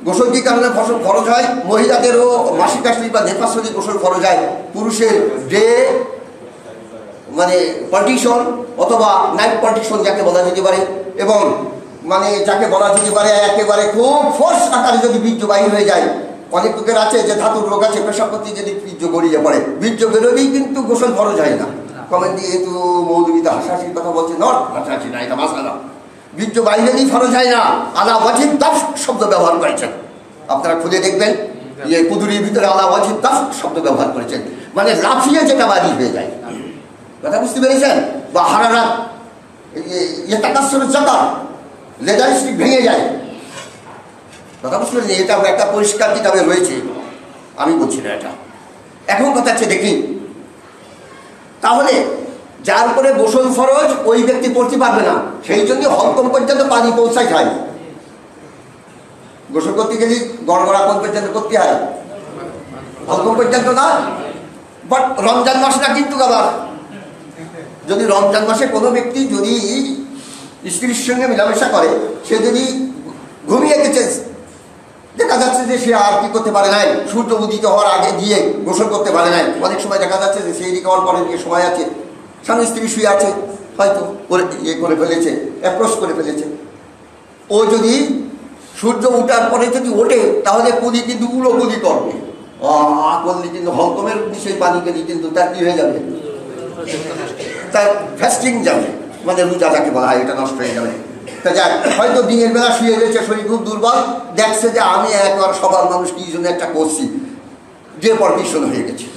গোসল কি কারণে ফরজ হয়? মহিলাদেরও মাসিক আসলি বা নেফাসলি গোসল ফরজ হয়। পুরুষের ডে মানে পার্টিশন অথবা নাইট পার্টিশন যাকে বলা যেতে পারে, এবং মানে যাকে বলা যেতে পারে একেবারে খুব ফোর্স আকারে যদি বীর্য বাহির হয়ে যায়। অনেক লোকের আছে যে ধাতুর রোগ আছে, পেশাব করতে যদি বীর্য গড়িয়ে পড়ে, বীর্য বেরোলেই কিন্তু গোসল ফরজ হয় না। কমেন্ট দিয়ে তো মৌলবীতে হাসাহাসির কথা বলছে, নট হাসাহাসি না, এটা মাসালা। বীর্য বাহিরেই ফরজ হয় না, আলা ওয়াজিব দাফ শব্দ ব্যবহার করেছেন, আপনারা খুঁজে দেখবেন যে কুদুরির ভিতরে আলা ওয়াজিব দাফ শব্দ ব্যবহার করেছেন, মানে লাফিয়ে যেটা বাড়ি হয়ে যায়। কথা বুঝতে পেরেছেন? বা হারারাত জাতা লেদার স্টিক ভেঙে যায়। কথা বুঝতে পেরেছেন? এটা একটা পরিষ্কার কিতাবে রয়েছে, আমি বলছি না এটা। এখন কথা হচ্ছে দেখি, তাহলে যার উপরে গোসল ফরজ ওই ব্যক্তি পড়তে পারবে না, সেই জন্য হলকম পর্যন্ত পানি পৌঁছায় যায়। গোসল করতে গেলে গড়গড়া কোন পর্যন্ত করতে হয়? হলকম পর্যন্ত না। বাট রমজান মাস না কিন্তু আবার, যদি রমজান মাসে কোনো ব্যক্তি যদি স্ত্রীর সঙ্গে মেলামেশা করে, সে যদি ঘুমিয়ে গেছে, দেখা যাচ্ছে যে সে আর কি করতে পারে নাই, সূর্য উদিত হওয়ার আগে দিয়ে গোসল করতে পারে নাই। অনেক সময় দেখা যাচ্ছে যে সেই দিকে হওয়ার পরে যে সময় আছে, স্বামী স্ত্রী শুয়ে আছে, হয়তো করে ফেলেছে, অ্যাপ্রোচ করে ফেলেছে। ও যদি সূর্য উঠার পরে যদি ওঠে তাহলে কুলি কিন্তু উড়োগুলি করবে, করলে কিন্তু হলকমের সেই পানি গেলে কিন্তু তার কি হয়ে যাবে, তার ফাস্টিং যাবে, মানে রোজা যাকে বলা হয়, এটা নষ্ট হয়ে যাবে। তা যাক, হয়তো দিনের বেলা শুয়ে রয়েছে, শরীর খুব দুর্বল, দেখছে যে আমি একবার সবার মানুষ কি জন্য একটা করছি, যে পারমিশন হয়ে গেছে।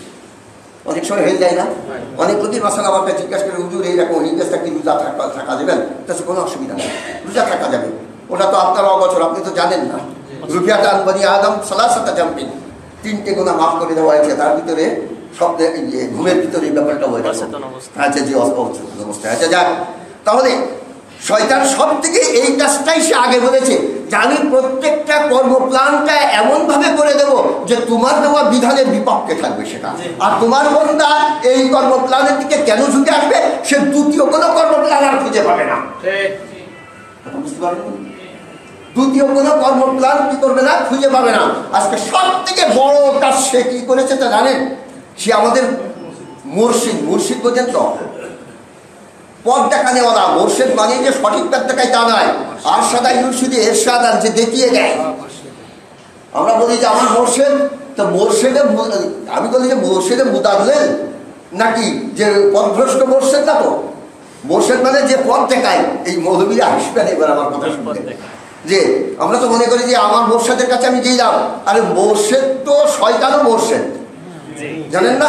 অনেক সময় হয়ে যায় না? অনেক লোকই মাসালা আমাকে জিজ্ঞাসা করে, হুজুর এইরকম হিন্দাসটা কি রোজা থাকা যাবেন? তাতে কোনো অসুবিধা নেই, রোজা থাকা যাবে। ওটা তো আপনার অবছর, আপনি তো জানেন না। রুফিয়াত আন বনি আদম সালাসাতা জামবিন, 3টে গুনাহ মাফ করে দেওয়া হয়েছে, তার ভিতরে শব্দে ঘুমের ভিতরে এই ব্যাপারটা হয়ে গেছে। আচ্ছা জি, অচেতন অবস্থায়। আচ্ছা যাক, তাহলে শয়তান সব থেকে এই কাজটাই সে আগে বলেছে যে আমি প্রত্যেকটা কর্মপ্লানটা এমনভাবে করে দেব যে তোমার দেওয়া বিধানের বিপক্ষে থাকবে সেটা, আর তোমার বান্দা এই কর্মপ্লানের দিকে কেন ঝুঁকে আসবে, সে দ্বিতীয় কোনো কর্মপ্লান আর খুঁজে পাবে না। বুঝতে পারবেন? দ্বিতীয় কোনো কর্মপ্লান কি করবে না, খুঁজে পাবে না। আজকে সব থেকে বড় কাজ সে কি করেছে তা জানেন? সে আমাদের মুর্শিদ বোঝেন তো, পথ দেখা নেওয়ালা। মোর্শেদ মানে যে সঠিক পথ দেখায় তা নয়, আর সাদা ইউসিদি এরশাদ আর যে দেখিয়ে দেয়। আমরা বলি যে আমার মোর্শেদ, তো মোর্শেদে আমি বলি যে মোর্শেদে মুদাল্লেল নাকি যে পথভ্রষ্ট মোর্শেদ না, তো মোর্শেদ মানে যে পথ দেখায়। এই মৌলবীরা হাসবেন এবার আমার কথা শুনতে, যে আমরা তো মনে করি যে আমার মোর্শেদের কাছে আমি গেলাম, আরে মোর্শেদ তো শয়তানও মোর্শেদ, জানেন না?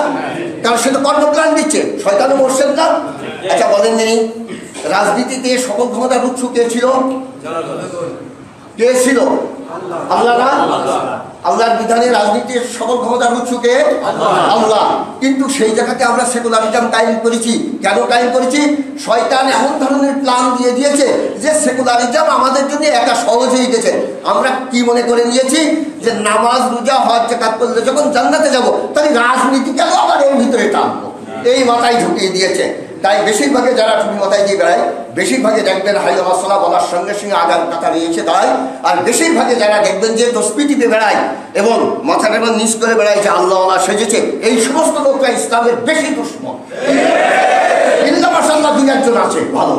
কারণ সে তো কর্মপ্লান দিচ্ছে, শয়তানও মোর্শেদ না। আচ্ছা বলেন নি, রাজনীতিতে সকল ক্ষমতার উৎস কে ছিল? কে ছিল? আল্লাহ না? আল্লাহর বিধানে রাজনীতির সকল ক্ষমতার উৎসকে আল্লাহ। কিন্তু সেই জায়গাতে আমরা সেকুলারিজম কায়েম করেছি। কেন কায়েম করেছি? শয়তান এমন ধরনের প্ল্যান দিয়ে দিয়েছে যে সেকুলারিজম আমাদের জন্য একা সহজ হয়ে গেছে। আমরা কি মনে করে নিয়েছি যে নামাজ রোজা হজ যাকাত করলে যখন জান্নাতে যাব, তাহলে রাজনীতি কেন আবার এর ভিতরে টানবো, এই মাথায় ঢুকিয়ে দিয়েছে। তাই বেশিরভাগে যারা টুপি মাথায় দিয়ে বেড়ায়, বেশিরভাগে দেখবেন হাইয়া মাসালা বলার সঙ্গে সঙ্গে আগার কাতারে এসে দাঁড়ায়। আর বেশিরভাগে যারা দেখবেন যে তসবি টিপে বেড়ায় এবং মাথাটা এবার নিচ করে বেড়ায় যে আল্লাহ আল্লাহ সেজেছে, এই সমস্ত লোকরা ইসলামের বেশি দুশমন। ইল্লা মাশাআল্লাহ দুই একজন আছে ভালো,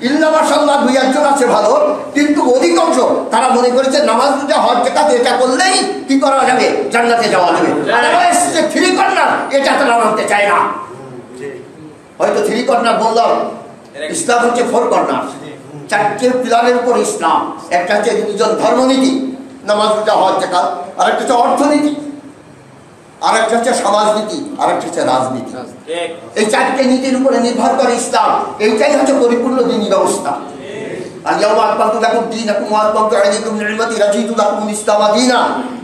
ইল্লা মাশাআল্লাহ দুই একজন আছে ভালো, কিন্তু অধিকাংশ তারা মনে করেছে নামাজ রোজা হজ যাকাত এটা করলেই কি করা যাবে, জান্নাতে যাওয়া যাবে। আদারওয়াইজ যে থ্রি কর্নার এটা তারা মানতে চায় না। হয়তো থ্রি কর্নার বললাম, ইসলাম হচ্ছে ফোর কর্নার, চারটে পিলারের উপর ইসলাম। একটা হচ্ছে রিলিজন ধর্মনীতি, নামাজ রোজা হজ যাকাত, আরেকটা হচ্ছে অর্থনীতি, আরেকটা হচ্ছে সমাজনীতি, আরেকটা হচ্ছে রাজনীতি। এই চারটে নীতির উপরে নির্ভর করে ইসলাম। এইটাই হচ্ছে পরিপূর্ণ দ্বীনি ব্যবস্থা।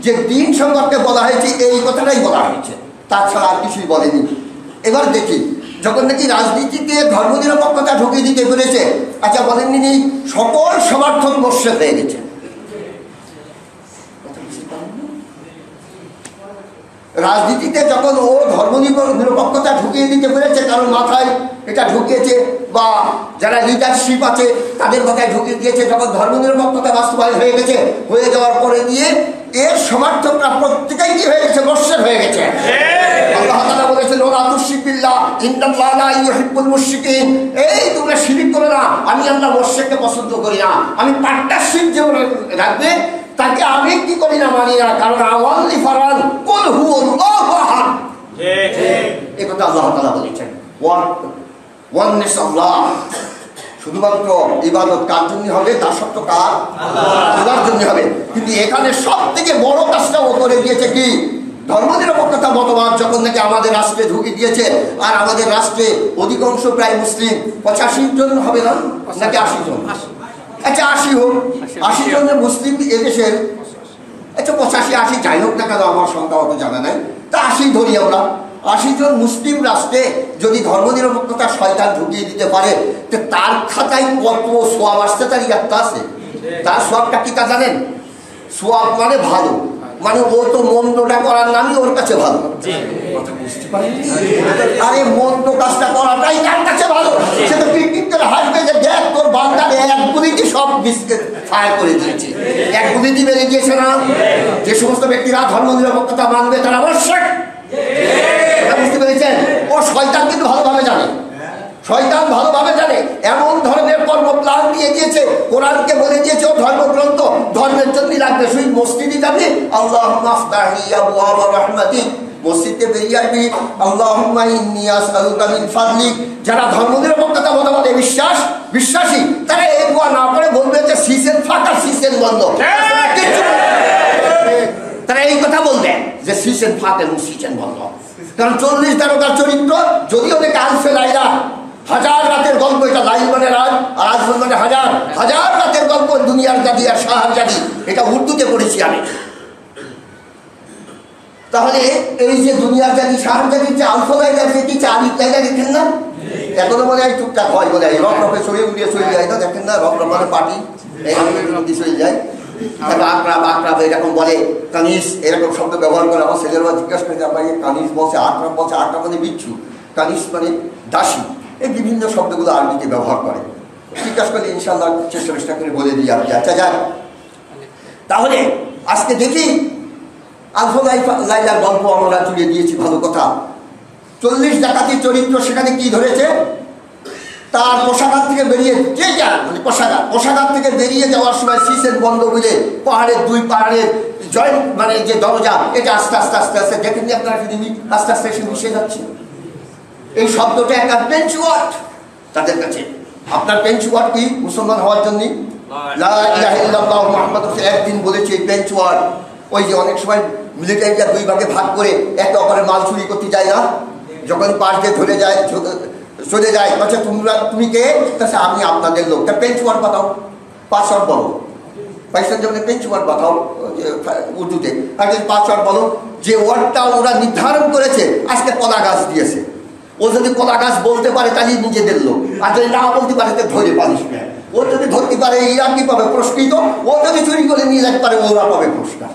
যে দিন সম্পর্কে বলা হয়েছে এই কথাটাই বলা হয়েছে, তাছাড়া আর কিছুই বলেনি। এবার দেখি, যখন নাকি রাজনীতিতে ধর্মনিরপেক্ষতা ঢুকিয়ে দিতে পেরেছে, আচ্ছা বলেননি সকল সমর্থক মোর্শেদ হয়ে গেছে। রাজনীতিতে যখন ও ধর্মনিরপেক্ষতা ঢুকিয়ে দিতে পেরেছে, কারণ মাথায় এটা ঢুকিয়েছে, বা যারা লিডারশিপ আছে তাদের মাথায় ঢুকিয়ে দিয়েছে, যখন ধর্মনিরপেক্ষতা বাস্তবায়ন হয়ে গেছে, হয়ে যাওয়ার পরে নিয়ে এর সমর্থকরা প্রত্যেকেই কি হয়ে গেছে, মোর্শেদ হয়ে গেছে। আল্লাহ তাআলা বলেছেন ওয়া তুশরিক বিল্লাহ ইন্নাল্লাহা লা ইউহিব্বুল মুশরিকিন, এই তোমরা শিরক করো না, আমি আল্লাহ মুশরিককে পছন্দ করি না। আমি পার্টনারশিপ যে রাখবে তাকে আমি কি করি না, মানি না, কারণ আওয়ালি ফারান কুল হুয়াল্লাহু আহাদ। ঠিক এই কথা আল্লাহ তাআলা বলেছেন। ওয়াননেস আল্লাহ, শুধুমাত্র ইবাদত কার জন্য হবে, দাসত্ব কার, আল্লাহর জন্য হবে। কিন্তু এখানে সব থেকে বড় কাজটা ও করে দিয়েছে কি, ধর্মনিরপেক্ষতা মতবাদ যখন নাকি আমাদের রাষ্ট্রে ঢুকে দিয়েছে। আর আমাদের রাষ্ট্রে অধিকাংশ প্রায় মুসলিম, 85 জন হবে না নাকি 80 জন, আচ্ছা 80 হোক, 80 জনের মুসলিম এদেশের, আচ্ছা 85-80 যাই হোক না কেন, আমার সংখ্যা অত জানা নাই, তা 80 ধরি আমরা। 80 জন মুসলিম রাষ্ট্রে যদি ধর্মনিরপেক্ষতা শয়তান ঢুকিয়ে দিতে পারে, তো তার খাতায় কত সোয়াব আসতে তার ইয়াত্তা আছে। তার সোয়াবটা কি তা জানেন? সোয়াব মানে ভালো, মানে ও তো মন্দটা করার নামই ওর কাছে ভালো। আরে মন্দ কাজটা করাটাই তার কাছে ভালো। সে তো পিকনিক করে হাসবে যে দেখ তোর বান্দার এক গুলিতে সব বিস্কুট ফায়ার করে দিয়েছে, এক গুলিতে মেরে দিয়েছে না। যে সমস্ত ব্যক্তিরা ধর্মনিরপেক্ষতা মানবে তারা অবশ্যই, বুঝতে পেরেছেন? ও শয়তান কিন্তু ভালোভাবে জানে, শয়তান ভালোভাবে জানে। এমন ধরনের কর্মপ্লান দিয়ে দিয়েছে, কোরআনকে বলে দিয়েছে ও ধর্মগ্রন্থ ধর্মের জন্য লাগবে। শুধু মসজিদে যাবি আল্লাহুম্মা আফতাহি আবওয়াবা রাহমাতিক, মসজিদে বেরিয়ে আসবি আল্লাহুম্মা ইন্নী আসআলুকা মিন ফাদলিক। যারা ধর্মনিরপেক্ষতা মতবাদে বিশ্বাসী তারা এই দোয়া না করে বলবে যে সিজন ফাঁকা, সিজন বন্ধ। তারা এই কথা বলবে যে সিজন ফাঁকা এবং সিজন বন্ধ। কারণ 40 তারকার চরিত্র, যদিও অনেক আলফে লাইলা, হাজার রাতের গল্প, এটা লাইল মানে রাত, আজ মানে হাজার হাজার রাতের গল্প, দুনিয়ার জাদি আর শাহার জাদি, এটা উর্দুতে পড়েছি আমি। তাহলে এই যে দুনিয়ার জাদি শাহার জাদির যে আলফা লাইলা, সেটি আলিফ লাইলা দেখেন না, এখনো মনে হয় টুকটাক হয়, বলে রক রকে সরিয়ে উড়িয়ে চলে যায় না, দেখেন না, রক রক মানে পার্টি এই চলে যায়। আক্রাব আক্রাব এরকম বলে, কানিস এরকম শব্দ ব্যবহার করে। আমার ছেলেরা জিজ্ঞাসা করে আপনাকে কানিস বলছে, আক্রাব বলছে, আক্রাব মানে বিচ্ছু, কানিস মানে দাসী, এই বিভিন্ন শব্দগুলো আরবিতে ব্যবহার করে। জিজ্ঞাসা করলে ইনশাল্লাহ চেষ্টা করে বলে দিই আপনি। আচ্ছা যাক, তাহলে আজকে দেখি আলফা লাইলার গল্প আমরা জুড়ে দিয়েছি, ভালো কথা। 40 ডাকাতির চরিত্র সেখানে কি ধরেছে, তার পোশাকার থেকে বেরিয়ে যে যান মানে পোশাকার থেকে বেরিয়ে যাওয়ার সময় সিসেন বন্ধ বলে পাহাড়ের দুই পাহাড়ের জয়েন্ট মানে যে দরজা, এটা আস্তে আস্তে আস্তে আস্তে দেখেননি আপনারা, আস্তে আস্তে এসে মিশে যাচ্ছে। এই শব্দটা একটা বেঞ্চ ওয়ার্ড তাদের কাছে। আপনার বেঞ্চ ওয়ার্ড কি মুসলমান হওয়ার জন্য? লা ইলাহা ইল্লাল্লাহু মুহাম্মাদুর রাসূলুল্লাহ, একদিন বলেছে এই বেঞ্চ ওয়ার্ড। ওই যে অনেক সময় মিলিটারিরা দুই ভাগে ভাগ করে একে অপরের মাল চুরি করতে যায় না, যখন পাশ দিয়ে ধরে যায় চলে যায়, বলছে তুমি কে? আমি আপনাদের লোক। তা বেঞ্চ ওয়ার্ড বাতাও, পাসওয়ার্ড বলো। পাকিস্তান যেমন পেঞ্চ ওয়ার্ড বাতাও উর্দুতে, আগে 5 ওয়ার্ড বলো, যে ওয়ার্ডটা ওরা নির্ধারণ করেছে। আজকে কলা গাছ দিয়েছে, ও যদি কলা গাছ বলতে পারে তাহলে নিজেদের লোক, আর যদি না বলতে পারে তো ধরে পানিশমেন্ট। ও যদি ধরতে পারে এরা কি পাবে? পুরস্কৃত। ও যদি চুরি করে নিয়ে যেতে পারে ওরা পাবে পুরস্কার।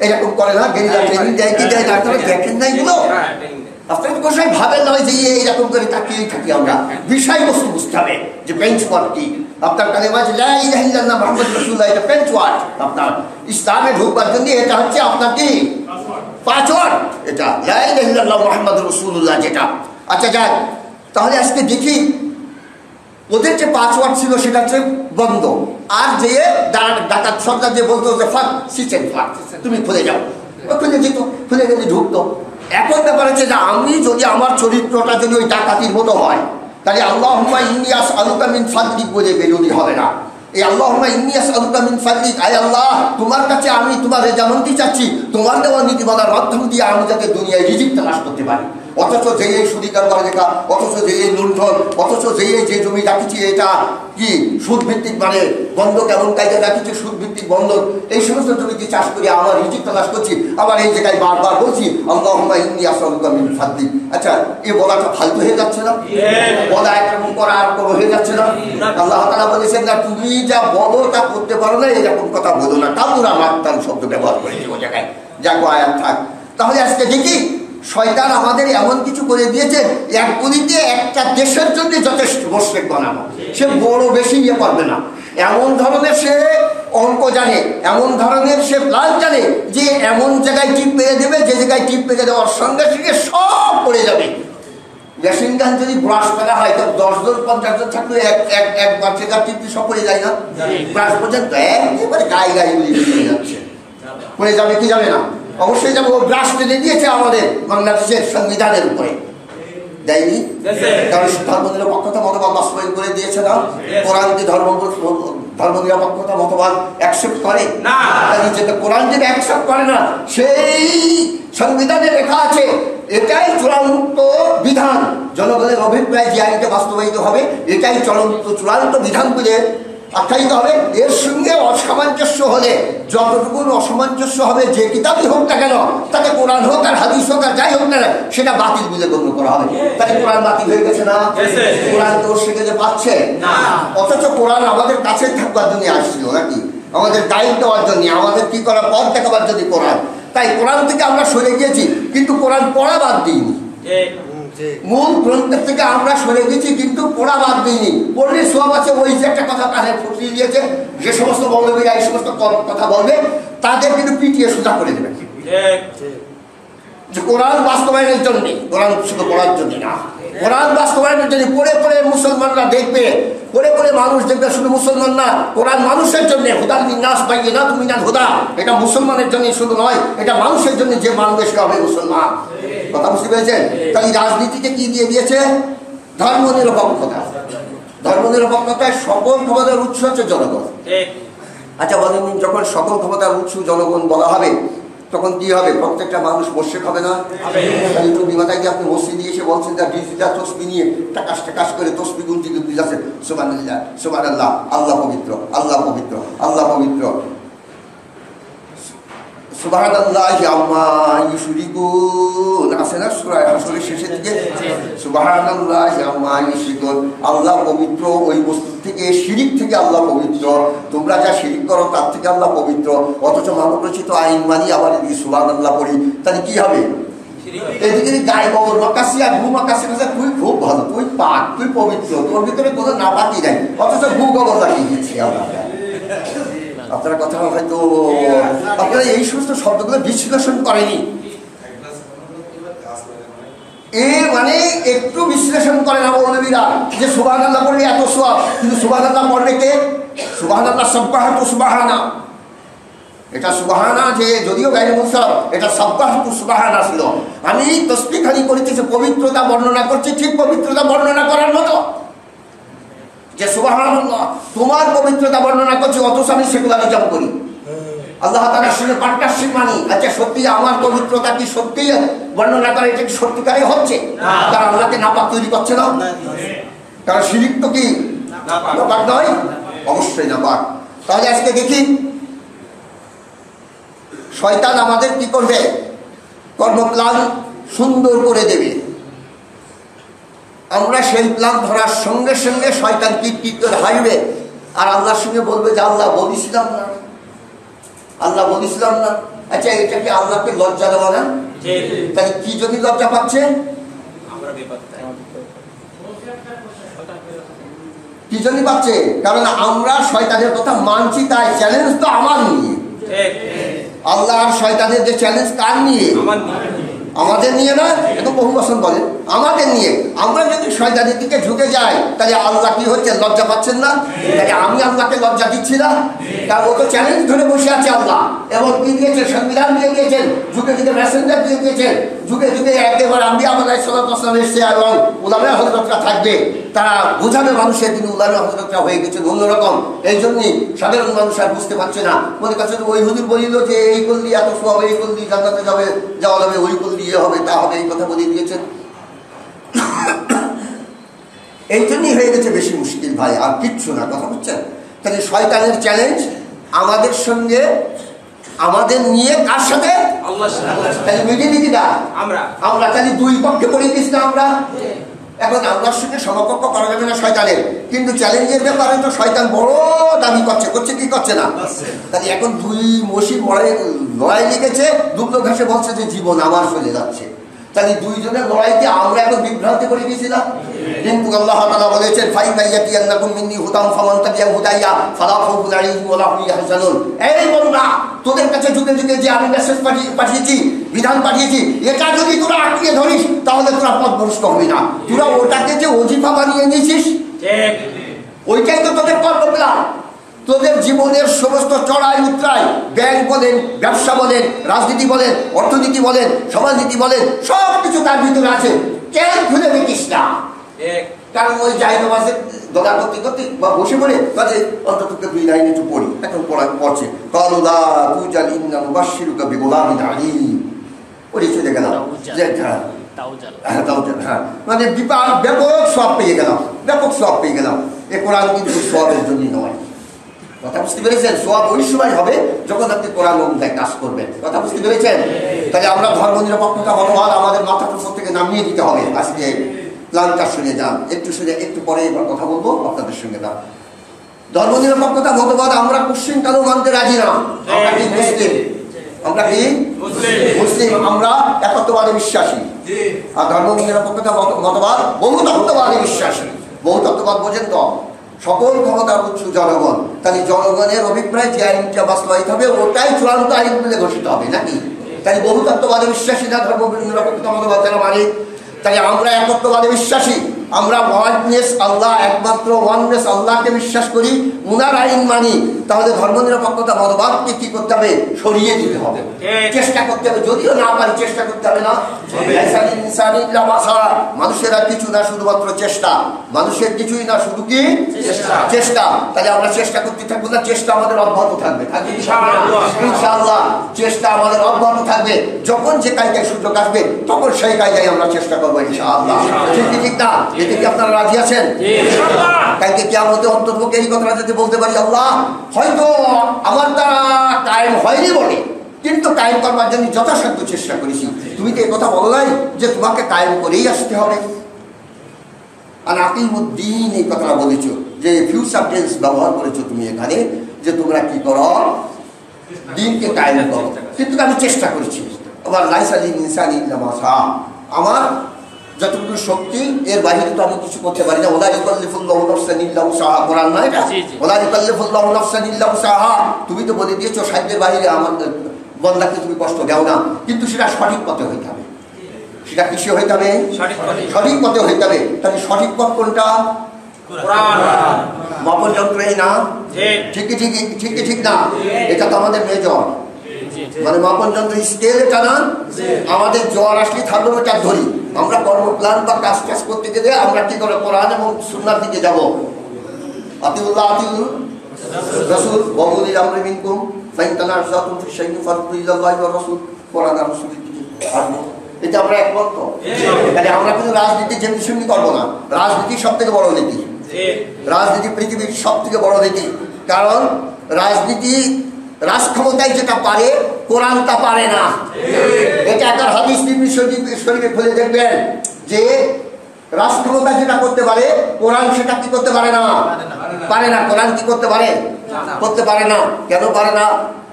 এরকম করে না, গেরিলা ট্রেনিং দেয় কি দেয় না, আপনারা দেখেন না এগুলো? আপনারা তো কোথায় ভাবেন নয় যে এইরকম করে তাকিয়েই থাকি আমরা। বিষয়বস্তু বুঝতে হবে যে বেঞ্চ ওয়ার্ড কি। আপনার কালেমা যে লা ইলাহা ইল্লাল্লাহ মুহাম্মাদুর রাসূলুল্লাহ, এটা বেঞ্চ ওয়ার্ড। আপনার ইসলামে ঢুকবার জন্য এটা হচ্ছে আপনার কি 5 ওয়ার্ড, এটা লা ইলাহা ইল্লাল্লাহ মুহাম্মাদুর রাসূলুল্লাহ যেটা। আচ্ছা যাক, তাহলে আজকে দেখি ওদের যে 5 ওয়ার্ড ছিল সেটা হচ্ছে বন্ধ। আর যে ডাকাত সরকার যে বলতো যে ফাঁক সিচেন ফাঁক, তুমি খুলে যাও, খুলে যেত, খুলে গেলে ঢুকতো। এখন ব্যাপার হচ্ছে যে আমি যদি আমার চরিত্রটা যদি ওই ডাকাতির মতো হয়, তাহলে আল্লাহুম্মা ইন্নী আসআলুকা মিন ফাদলিক বলে বেরোনি হবে না। এই আল্লাহুম্মা ইন্নী আসআলুকা মিন ফাদলিক, আয় আল্লাহ তোমার কাছে আমি তোমার রেজামন্দি চাচ্ছি, তোমার দেওয়া নীতিমালার মাধ্যম দিয়ে আমি যাতে দুনিয়ায় রিজিক তালাশ করতে পারি। অথচ যে এই সুদিকার করে দেখা, অথচ যে এই লুণ্ঠন, অথচ যে যে জমি রাখিছি এটা কি সুদভিত্তিক, মানে বন্ধ কেমন কায়দা রাখিছি সুদভিত্তিক বন্ধন, এই সমস্ত জমিতে চাষ করে আমার রিজিক তালাশ করছি। আবার এই জায়গায় বারবার বলছি আল্লাহুম্মা ইন্নী আসআলুকা মিন ফাদলিক। আচ্ছা, এ বলাটা ফালতু হয়ে যাচ্ছে না? বলা একরকম করা আর কোনো হয়ে যাচ্ছে না? আল্লাহ তাআলা বলেছেন না, তুমি যা বলো তা করতে পারো না, এরকম কথা বলো না। কাবুরা মাক্তান শব্দ ব্যবহার করেছি ও জায়গায়, যা আয়াত থাক। তাহলে আজকে দেখি শয়তান আমাদের এমন কিছু করে দিয়েছে, এক গুলিতে একটা দেশের জন্য যথেষ্ট মোশরিক বানানো। সে বড় বেশি ইয়ে করবে না, এমন ধরনের সে অঙ্ক জানে, এমন ধরনের সে প্ল্যান জানে যে এমন জায়গায় টিপ মেরে দেবে, যে জায়গায় টিপ মেরে দেওয়ার সঙ্গে সঙ্গে সব পড়ে যাবে। মেশিন গান যদি ব্রাশ করা হয় তো 10 জন 50 জন থাকলে এক বাচ্চা টিপ সব পড়ে যায় না? ব্রাশ পর্যন্ত একেবারে গায়ে গায়ে পড়ে যাচ্ছে, পড়ে যাবে কি যাবে না? অবশ্যই যাবো। ও ব্রাশ টেনে দিয়েছে আমাদের বাংলাদেশের সংবিধানের উপরে, দেয়নি? কারণ ধর্মনিরপেক্ষতা মতবাদ বাস্তবায়ন করে দিয়েছে না? কোরআন যে ধর্মনিরপেক্ষতা মতবাদ অ্যাকসেপ্ট করে না, যেটা কোরআন যেটা অ্যাকসেপ্ট করে না, সেই সংবিধানে লেখা আছে এটাই চূড়ান্ত বিধান। জনগণের অভিপ্রায় যে আইনটা বাস্তবায়িত হবে এটাই চূড়ান্ত বিধান বলে আখ্যায়িত হবে। এর সঙ্গে অসামঞ্জস্য হলে, যতটুকু অসামঞ্জস্য হবে যে কিতাবই হোক না কেন, তাকে কোরআন হোক আর হাদিস হোক আর যাই হোক না, সেটা বাতিল বলে গণ্য করা হবে। তাহলে কোরআন বাতিল হয়ে গেছে না? কোরআন তো সেটা যে পাচ্ছে, অথচ কোরআন আমাদের কাছে থাকবার জন্য আসছিল নাকি? আমাদের গাইড দেওয়ার জন্য, আমাদের কি করার পথ দেখাবার জন্য কোরআন। তাই কোরআন থেকে আমরা সরে গিয়েছি, কিন্তু কোরআন পড়া বাদ দিইনি। মূল গ্রন্থের থেকে আমরা সরে গেছি, কিন্তু পড়া বাদ দিইনি। পড়লে সব আছে। ওই যে একটা কথা কানে ফুটিয়ে দিয়েছে, যে সমস্ত মৌলবীরা এই সমস্ত কথা বলবে তাদের কিন্তু পিটিয়ে সোজা করে দেবে। যে কোরআন বাস্তবায়নের জন্য, কোরআন শুধু পড়ার জন্য না, কোরআন বাস্তবায়নের জন্য পড়ে পড়ে মুসলমানরা দেখবে, পড়ে পড়ে মানুষ দেখবে। শুধু মুসলমান না, কোরআন মানুষের জন্য, হুদাল লিন্নাস বাইয়িনাতুম মিনাল হুদা, এটা মুসলমানের জন্য শুধু নয়, এটা মানুষের জন্য। যে মানবে সে হবে মুসলমান। কথা বুঝতে পেরেছেন? তাই রাজনীতিকে কি দিয়ে দিয়েছে? ধর্মনিরপেক্ষতা। ধর্মনিরপেক্ষতায় সকল ক্ষমতার উৎস হচ্ছে জনগণ। আচ্ছা বলেন, যখন সকল ক্ষমতার উৎস জনগণ বলা হবে তখন কি হবে? প্রত্যেকটা মানুষ মোশরিক হবে না? বিমাতায় যে আপনি মসজিদে এসে বলছেন যে ডিজিটাল তসবি নিয়ে টাকাশ টাকাশ করে তসবি গুনতে গুনতে যাচ্ছেন, সুবহানাল্লাহ সুবহানাল্লাহ, আল্লাহ পবিত্র, আল্লাহ পবিত্র, আল্লাহ পবিত্র, সুবহানাল্লাহি আম্মা ইউশরিকুন, আছে না সূরা হাসরের শেষের দিকে? সুবহানাল্লাহি আম্মা ইউশরিকুন, আল্লাহ পবিত্র ওই বস্তু থেকে, শিরিক থেকে আল্লাহ পবিত্র। তোমরা যা শিরিক করো তার থেকে আল্লাহ পবিত্র। অথচ মানব রচিত আইন মানি আবার এদিকে সুবহানাল্লাহ পড়ি, তাহলে কি হবে? এদিকে গায়ে গোবর মাকাসি আর ভূ মাকাসি, তুই খুব ভালো, তুই পাক, তুই পবিত্র, তোর ভিতরে কোনো নাপাকি নাই, অথচ ভূ গোবর লাগিয়ে দিচ্ছি আমরা। আপনারা কথা হয়তো আপনারা এই সমস্ত শব্দগুলো বিশ্লেষণ করেনি, মানে একটু বিশ্লেষণ করে না মৌলবীরা যে সুবহানাল্লাহ পড়লে এত সওয়াব, কিন্তু সুবহানাল্লাহ পড়লে কে? সুবহানাল্লাহ সাব্বাহাতু সুবহানা, এটা সুবহানা যে যদিও গায়ে মুসাব, এটা সাব্বাহাতু সুবহানা ছিল। আমি তাসবিহ খালি করেছি, পবিত্রতা বর্ণনা করছি, ঠিক পবিত্রতা বর্ণনা করার মতো, যে সুবহানাল্লাহ তোমার পবিত্রতা বর্ণনা করছি, অথচ আমি সেকুলারিজম করি, আল্লাহ তাআলার সঙ্গে পার্টনারশিপ মানি। আচ্ছা সত্যি আমার পবিত্রতা কি সত্যি বর্ণনা করে, এটা কি সত্যিকারে হচ্ছে? তারা আল্লাহকে নাপাক তৈরি করছে না? কারণ শিরিক তো কি নাপাক নয়? অবশ্যই নাপাক। তাহলে আজকে দেখি শয়তান আমাদের কি করবে? কর্মপ্লান সুন্দর করে দেবে। আমরা সেই প্ল্যান ধরার সঙ্গে সঙ্গে শয়তান কি করে হাসবে আর আল্লাহর সঙ্গে বলবে যে আল্লাহ বলেছিলাম না, আল্লাহ বলেছিলাম না। আচ্ছা, এটা কি আল্লাহকে লজ্জা দেওয়া না? তাহলে কি যদি লজ্জা পাচ্ছে? কি জন্য পাচ্ছে? কারণ আমরা শয়তানের কথা মানছি, তাই চ্যালেঞ্জ তো আমার নিয়ে। আল্লাহ আর শয়তানের যে চ্যালেঞ্জ কার নিয়ে? আমাদের নিয়ে না। এখন বহু বছর বলেন আমাদের নিয়ে। আমরা যদি শয়তানের দিকে ঝুঁকে যাই তাহলে আল্লাহ কি হচ্ছে? লজ্জা পাচ্ছেন না? তাহলে আমি আল্লাহকে লজ্জা দিচ্ছি না? কারণ ও তো চ্যালেঞ্জ ধরে বসে আছে আল্লাহ, এবং কি দিয়েছে? সংবিধান দিয়ে দিয়েছেন, যুগে যুগে মেসেঞ্জার দিয়ে দিয়েছেন, যুগে যুগে একেবারে আম্বিয়া আলাইহিসসালাম এসেছে এবং উলামা হযরতরা থাকবে, তারা বোঝাবে মানুষের। তিনি উলামা হযরতরা হয়ে গেছেন অন্যরকম। এই জন্যই সাধারণ মানুষ আর বুঝতে পারছে না। মনে করছে ওই হুজুর বলিল যে এই করলি এত সওয়াব, এই করলি জান্নাতে যাওয়া যাবে, ওই করলি ইয়ে হবে তা হবে, এই কথা বলে দিয়েছেন। এই জন্যই হয়ে গেছে বেশি মুশকিল ভাই, আর কিচ্ছু না। কথা বুঝছেন? তাহলে শয়তানের চ্যালেঞ্জ আমাদের সঙ্গে, আমাদের নিয়ে কার সাথে? আল্লাহর সাথে। তাহলে মিডিয়ে নিতে না আমরা তাহলে দুই পক্ষে পড়ে গেছি না আমরা। এখন আল্লাহর সঙ্গে সমকক্ষ করা যাবে না শয়তানের, কিন্তু চ্যালেঞ্জের ব্যাপারে তো শয়তান বড় দাবি করছে কি করছে না? তাহলে এখন দুই মসির লড়াই লেগেছে, দুটো ঘাসে বলছে যে জীবন আমার চলে যাচ্ছে। তাহলে দুইজনের লড়াইতে আমরা এখন বিভ্রান্তি করে গেছিলাম। কিন্তু আল্লাহ তাআলা বলেছেন ফাইমাইয়াতিয়ান্নাকুম মিন্নি হুদাম ফামান তাবিয়া হুদাইয়া ফালা খাউফুন আলাইহিম ওয়া লা হুম ইয়াহজানুন। এই বান্দা, তোদের কাছে যুগে যুগে যে আমি মেসেজ পাঠিয়েছি, বিধান পাঠিয়েছি, এটা যদি তোরা আটকে ধরিস তাহলে তোরা পথভ্রষ্ট হবি না। তোরা ওটাকে যে ওজিফা বানিয়ে নিয়েছিস, ঠিক ওইটাই তো তোদের কর্মপ্লান। তোদের জীবনের সমস্ত চড়াই উতরাই, ব্যাংক বলেন, ব্যবসা বলেন, রাজনীতি বলেন, অর্থনীতি বলেন, সমাজনীতি বলেন, সব কিছু তার ভিতরে আছে। কেন খুলে দেখিস না? কারণ ওই জায়গা মাসে দলা করতে করতে বা বসে পড়ে কাজে অন্তত দুই লাইন একটু পড়ি, এখন পড়ছে কালুলা তুই জাল ইন্না মুবাশশিরুকা বিগুলামিন আলীম, ওরে চলে গেলাম মানে ব্যাপক সব পেয়ে গেলাম, ব্যাপক সব পেয়ে গেলাম। এ কোরআন কিন্তু সবের জন্যই নয়। কথা বুঝতে পেরেছেন? সব ওই সময় হবে যখন আপনি কোরআন অনুযায়ী কাজ করবেন। কথা বুঝতে পেরেছেন? তাহলে আমরা ধর্ম নিরপেক্ষতা মনোভাব আমাদের মাথার উপর থেকে নামিয়ে দিতে হবে। আজকে প্ল্যানটা শুনে যান, একটু পরে এবার কথা বলবো আপনাদের সঙ্গে। না, ধর্ম নিরপেক্ষতা মতবাদ আমরা কোশ্চিন কালো মানতে রাজি না। আমরা কি মুসলিম? আমরা কি মুসলিম? আমরা একত্ববাদে বিশ্বাসী। আর ধর্ম নিরপেক্ষতা মতবাদ বহুতত্ত্ববাদে বিশ্বাসী। বহুতত্ত্ববাদ বোঝেন তো? সকল ক্ষমতার উৎস জনগণ। তাহলে জনগণের অভিপ্রায় যে আইনটা বাস্তবায়িত হবে ওটাই চূড়ান্ত আইন বলে ঘোষিত হবে নাকি? তাই বহুতত্ত্ববাদে বিশ্বাসী না ধর্ম নিরপেক্ষতা মতবাদ যারা মানে। তাই আমরা একত্ববাদে বিশ্বাসী। আমরা ওয়াননেস আল্লাহ, একমাত্র ওয়াননেস আল্লাহকে বিশ্বাস করি, উনার আইন মানি। তাহলে ধর্ম নিরপেক্ষতা মতবাদকে কি করতে হবে? সরিয়ে দিতে হবে, চেষ্টা করতে হবে। যদিও না পারি চেষ্টা করতে হবে না। মানুষের আর কিছু না, শুধুমাত্র চেষ্টা। মানুষের কিছুই না, শুধু কি চেষ্টা। তাহলে আমরা চেষ্টা করতে থাকবো না, চেষ্টা আমাদের অব্যাহত থাকবে। ইনশাআল্লাহ চেষ্টা আমাদের অব্যাহত থাকবে। যখন যে কায়দায় সুযোগ আসবে তখন সেই কায়দায় আমরা চেষ্টা করবো ইনশাআল্লাহ। ঠিক না? এতে কি আপনারা রাজি আছেন? কালকে কিয়ামতে অন্তর্ভুক্ত এই কথাটা যদি বলতে পারি, আল্লাহ হয়তো আমার দ্বারা কায়েম হয়নি বলে, কিন্তু কায়েম করবার জন্য যথাসাধ্য চেষ্টা করেছি। তুমি তো এই কথা বলো নাই যে তোমাকে কায়েম করেই আসতে হবে। আর আকিমুদ্দিন এই কথাটা বলেছো, যে ফিউচার টেন্স ব্যবহার করেছো তুমি এখানে, যে তোমরা কি করো? দিনকে কায়েম করো। কিন্তু আমি চেষ্টা করেছি। আবার লাইসালি ইনসানি ইল্লা মা সা, আমার যতটুকু শক্তি এর বাইরে তো আমি কিছু করতে পারি না। ওলা ইউকাল্লিফুল্লাহু নাফসান ইল্লা উসাহা, কোরআন না এটা? ওলা ইউকাল্লিফুল্লাহু নাফসান ইল্লা উসাহা। তুমি তো বলে দিয়েছো সাধ্যের বাইরে আমার বান্দাকে তুমি কষ্ট দাও না, কিন্তু সেটা সঠিক পথে হইতে হবে। সেটা কিসে হইতে হবে? সঠিক পথে হইতে হবে। তাহলে সঠিক পথ কোনটা? মাপন যন্ত্র এই না? ঠিক না? এটা তো আমাদের মেজর, মানে মাপন যন্ত্র স্কেল এটা না। আমাদের জ্বর আসলে থার্মোমিটার ধরি। আমরা কর্মপ্লান বা কাজ করতে গেলে আমরা কি করে? কোরআন এবং সুন্নাহর দিকে যাবো। আতিউল্লাহ আতিউর রাসূল ওয়া উলিল আমরি মিনকুম ফাইন তানাযাতুম ফি শাইইন ফারুদ্দু ইলাল্লাহি ওয়া রাসূল, কোরআন আর রাসূলের দিকে আসবো। এটা আমরা একমত তো? তাহলে আমরা কিন্তু রাজনীতি যেমনি সেমনি করবো না। রাজনীতি সব থেকে বড় নীতি। রাজনীতি পৃথিবীর সব থেকে বড় নীতি। কারণ রাজনীতি রাজক্ষমতায় যেটা পারে কোরআন তা পারে না। এটা একটা হাদিস শরীফে খুলে দেখবেন যে রাষ্ট্রক্ষমতা যেটা করতে পারে কোরআন সেটা কি করতে পারে না, পারে না। কোরআন কি করতে পারে, করতে পারে না। কেন পারে না?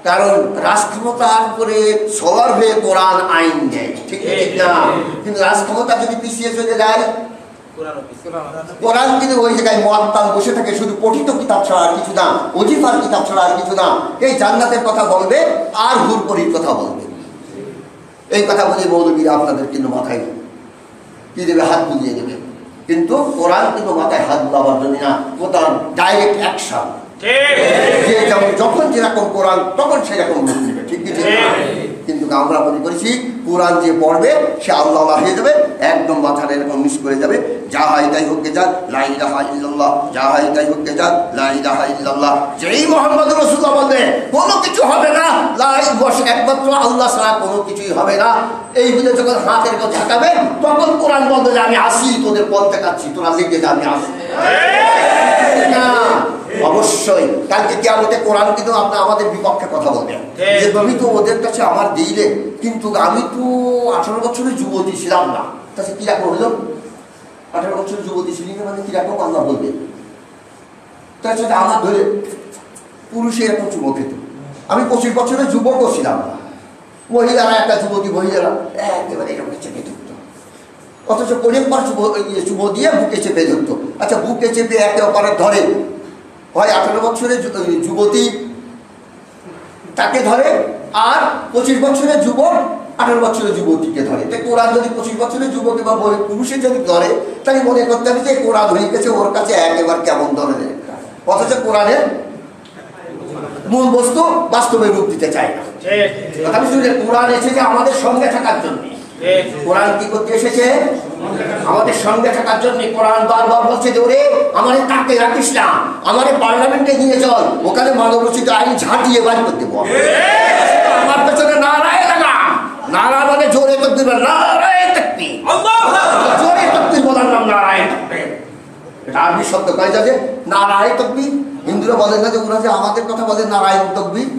কারণ রাষ্ট্রক্ষমতার উপরে সবার হয়ে কোরআন আইন দেয়, ঠিক না? কিন্তু রাষ্ট্রক্ষমতা যদি পিছিয়ে চলে যায়, কোরআন কিন্তু ওই জায়গায় মুআত্তাল বসে থাকে, শুধু পঠিত কিতাব ছাড়া আর কিছু না, ওজিফার কিতাব ছাড়া আর কিছু না। এই জান্নাতের কথা বলবে আর হুরপরির কথা বলবে। এই কথা বলে মৌলবীরা আপনাদের কিন্তু মাথায় কি দেবে, হাত বুলিয়ে দেবে। কিন্তু কোরআন কিন্তু মাথায় হাত বুলাবার জন্য না, কোরআন ডাইরেক্ট অ্যাকশন। যে যখন যেরকম কোরআন তখন সেরকম রূপ নেবে, ঠিক কি ঠিক না? কিন্তু আমরা মনে করেছি কোরআন যে পড়বে সে আল্লাহ হয়ে যাবে, একদম মাথার এরকম মিস করে যাবে। যা হয় তাই হোক যাক লা ইলাহা ইল্লাল্লাহ, যা হয় তাই হোক যাক লা ইলাহা ইল্লাল্লাহ। যেই মুহাম্মদুর রাসূলুল্লাহ বলবে কোনো কিছু হবে না, একমাত্র আল্লাহ ছাড়া কোনো কিছুই হবে না, এই বলে যখন হাতের কথা ঝাঁকাবে তখন কোরআন বলবে যে আমি আসি, তোদের পথ দেখাচ্ছি, তোরা লিখে যা, আমি আসি। না, অবশ্যই কালকে কিয়ামতে কোরআন কিন্তু আমাদের বিপক্ষে কথা বলবে যে তুমি তো ওদের কাছে আমার দিলে, কিন্তু আমি তো 18 বছরের যুবতী ছিলাম না। তাহলে কিরকম হলো? 18 বছরের যুবতী ছিলি না মানে কিরকম আল্লাহ বলবে? তার সাথে আমার ধরে পুরুষে এরকম চুমো খেত। আমি 25 বছরের যুবকও ছিলাম না। মহিলারা, একটা যুবতী মহিলারা একেবারে এরকম চেপে ধরত, অথচ অনেকবার চুমো দিয়ে বুকে চেপে ধরত। আচ্ছা, বুকে চেপে একে অপরের ধরে, হয় 18 বছরের যুবতী তাকে ধরে, আর 25 বছরের যুবক 18 বছরের যুবতীকে ধরে। তাই কোরআন যদি 25 বছরের যুবক বা পুরুষের যদি ধরে, তাই মনে করতে হবে যে কোরআন হয়ে গেছে ওর কাছে একেবারে কেমন ধরনের, অথচ কোরআনের মূল বস্তু বাস্তবে রূপ দিতে চায় না। কোরআন এসেছে আমাদের সঙ্গে থাকার জন্য। কোরআন কি করতে এসেছে? আমাদের সঙ্গে থাকার জন্য। কোরআন বারবার বলছে যে ওরে আমারে কাকে রাখিস না, আমারে পার্লামেন্টে নিয়ে চল, ওখানে মানবরচিত আইন ঝাঁটিয়ে বাড়ি করতে বল। আমার পেছনে নারায় লাগা, নারা মানে জোরে তাকবীর, নারায় তাকবীর, জোরে তাকবীর বলার নাম নারায় তাকবীর। এটা আরবি শব্দ কয় যাবে নারায় তাকবীর। হিন্দুরা বলেন না যে ওরা যে আমাদের কথা বলে নারায়ণ তাকবীর,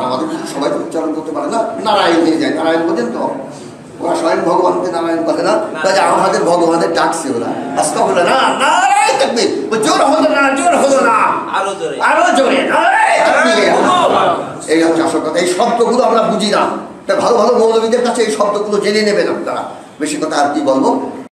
আমাদের সবাই উচ্চারণ করতে পারে না, নারায়ণ নিয়ে যায়। নারায়ণ বলেন তো ওরা স্বয়ং ভগবানকে নারায়ণ বলে না, কাজে আমাদের ভগবানের ডাকছে ওরা আজকে বলে না নারায়ণ তাকবীর। জোর হলো না, জোর হলো না, আরো জোরে, আরো জোরে নারায়ণ তাকবীর। এই হচ্ছে আসল কথা। এই শব্দগুলো আমরা বুঝি না, ভালো ভালো মৌলবীদের কাছে এই শব্দগুলো জেনে নেবেন আপনারা। বেশি কথা আর কি বলবো।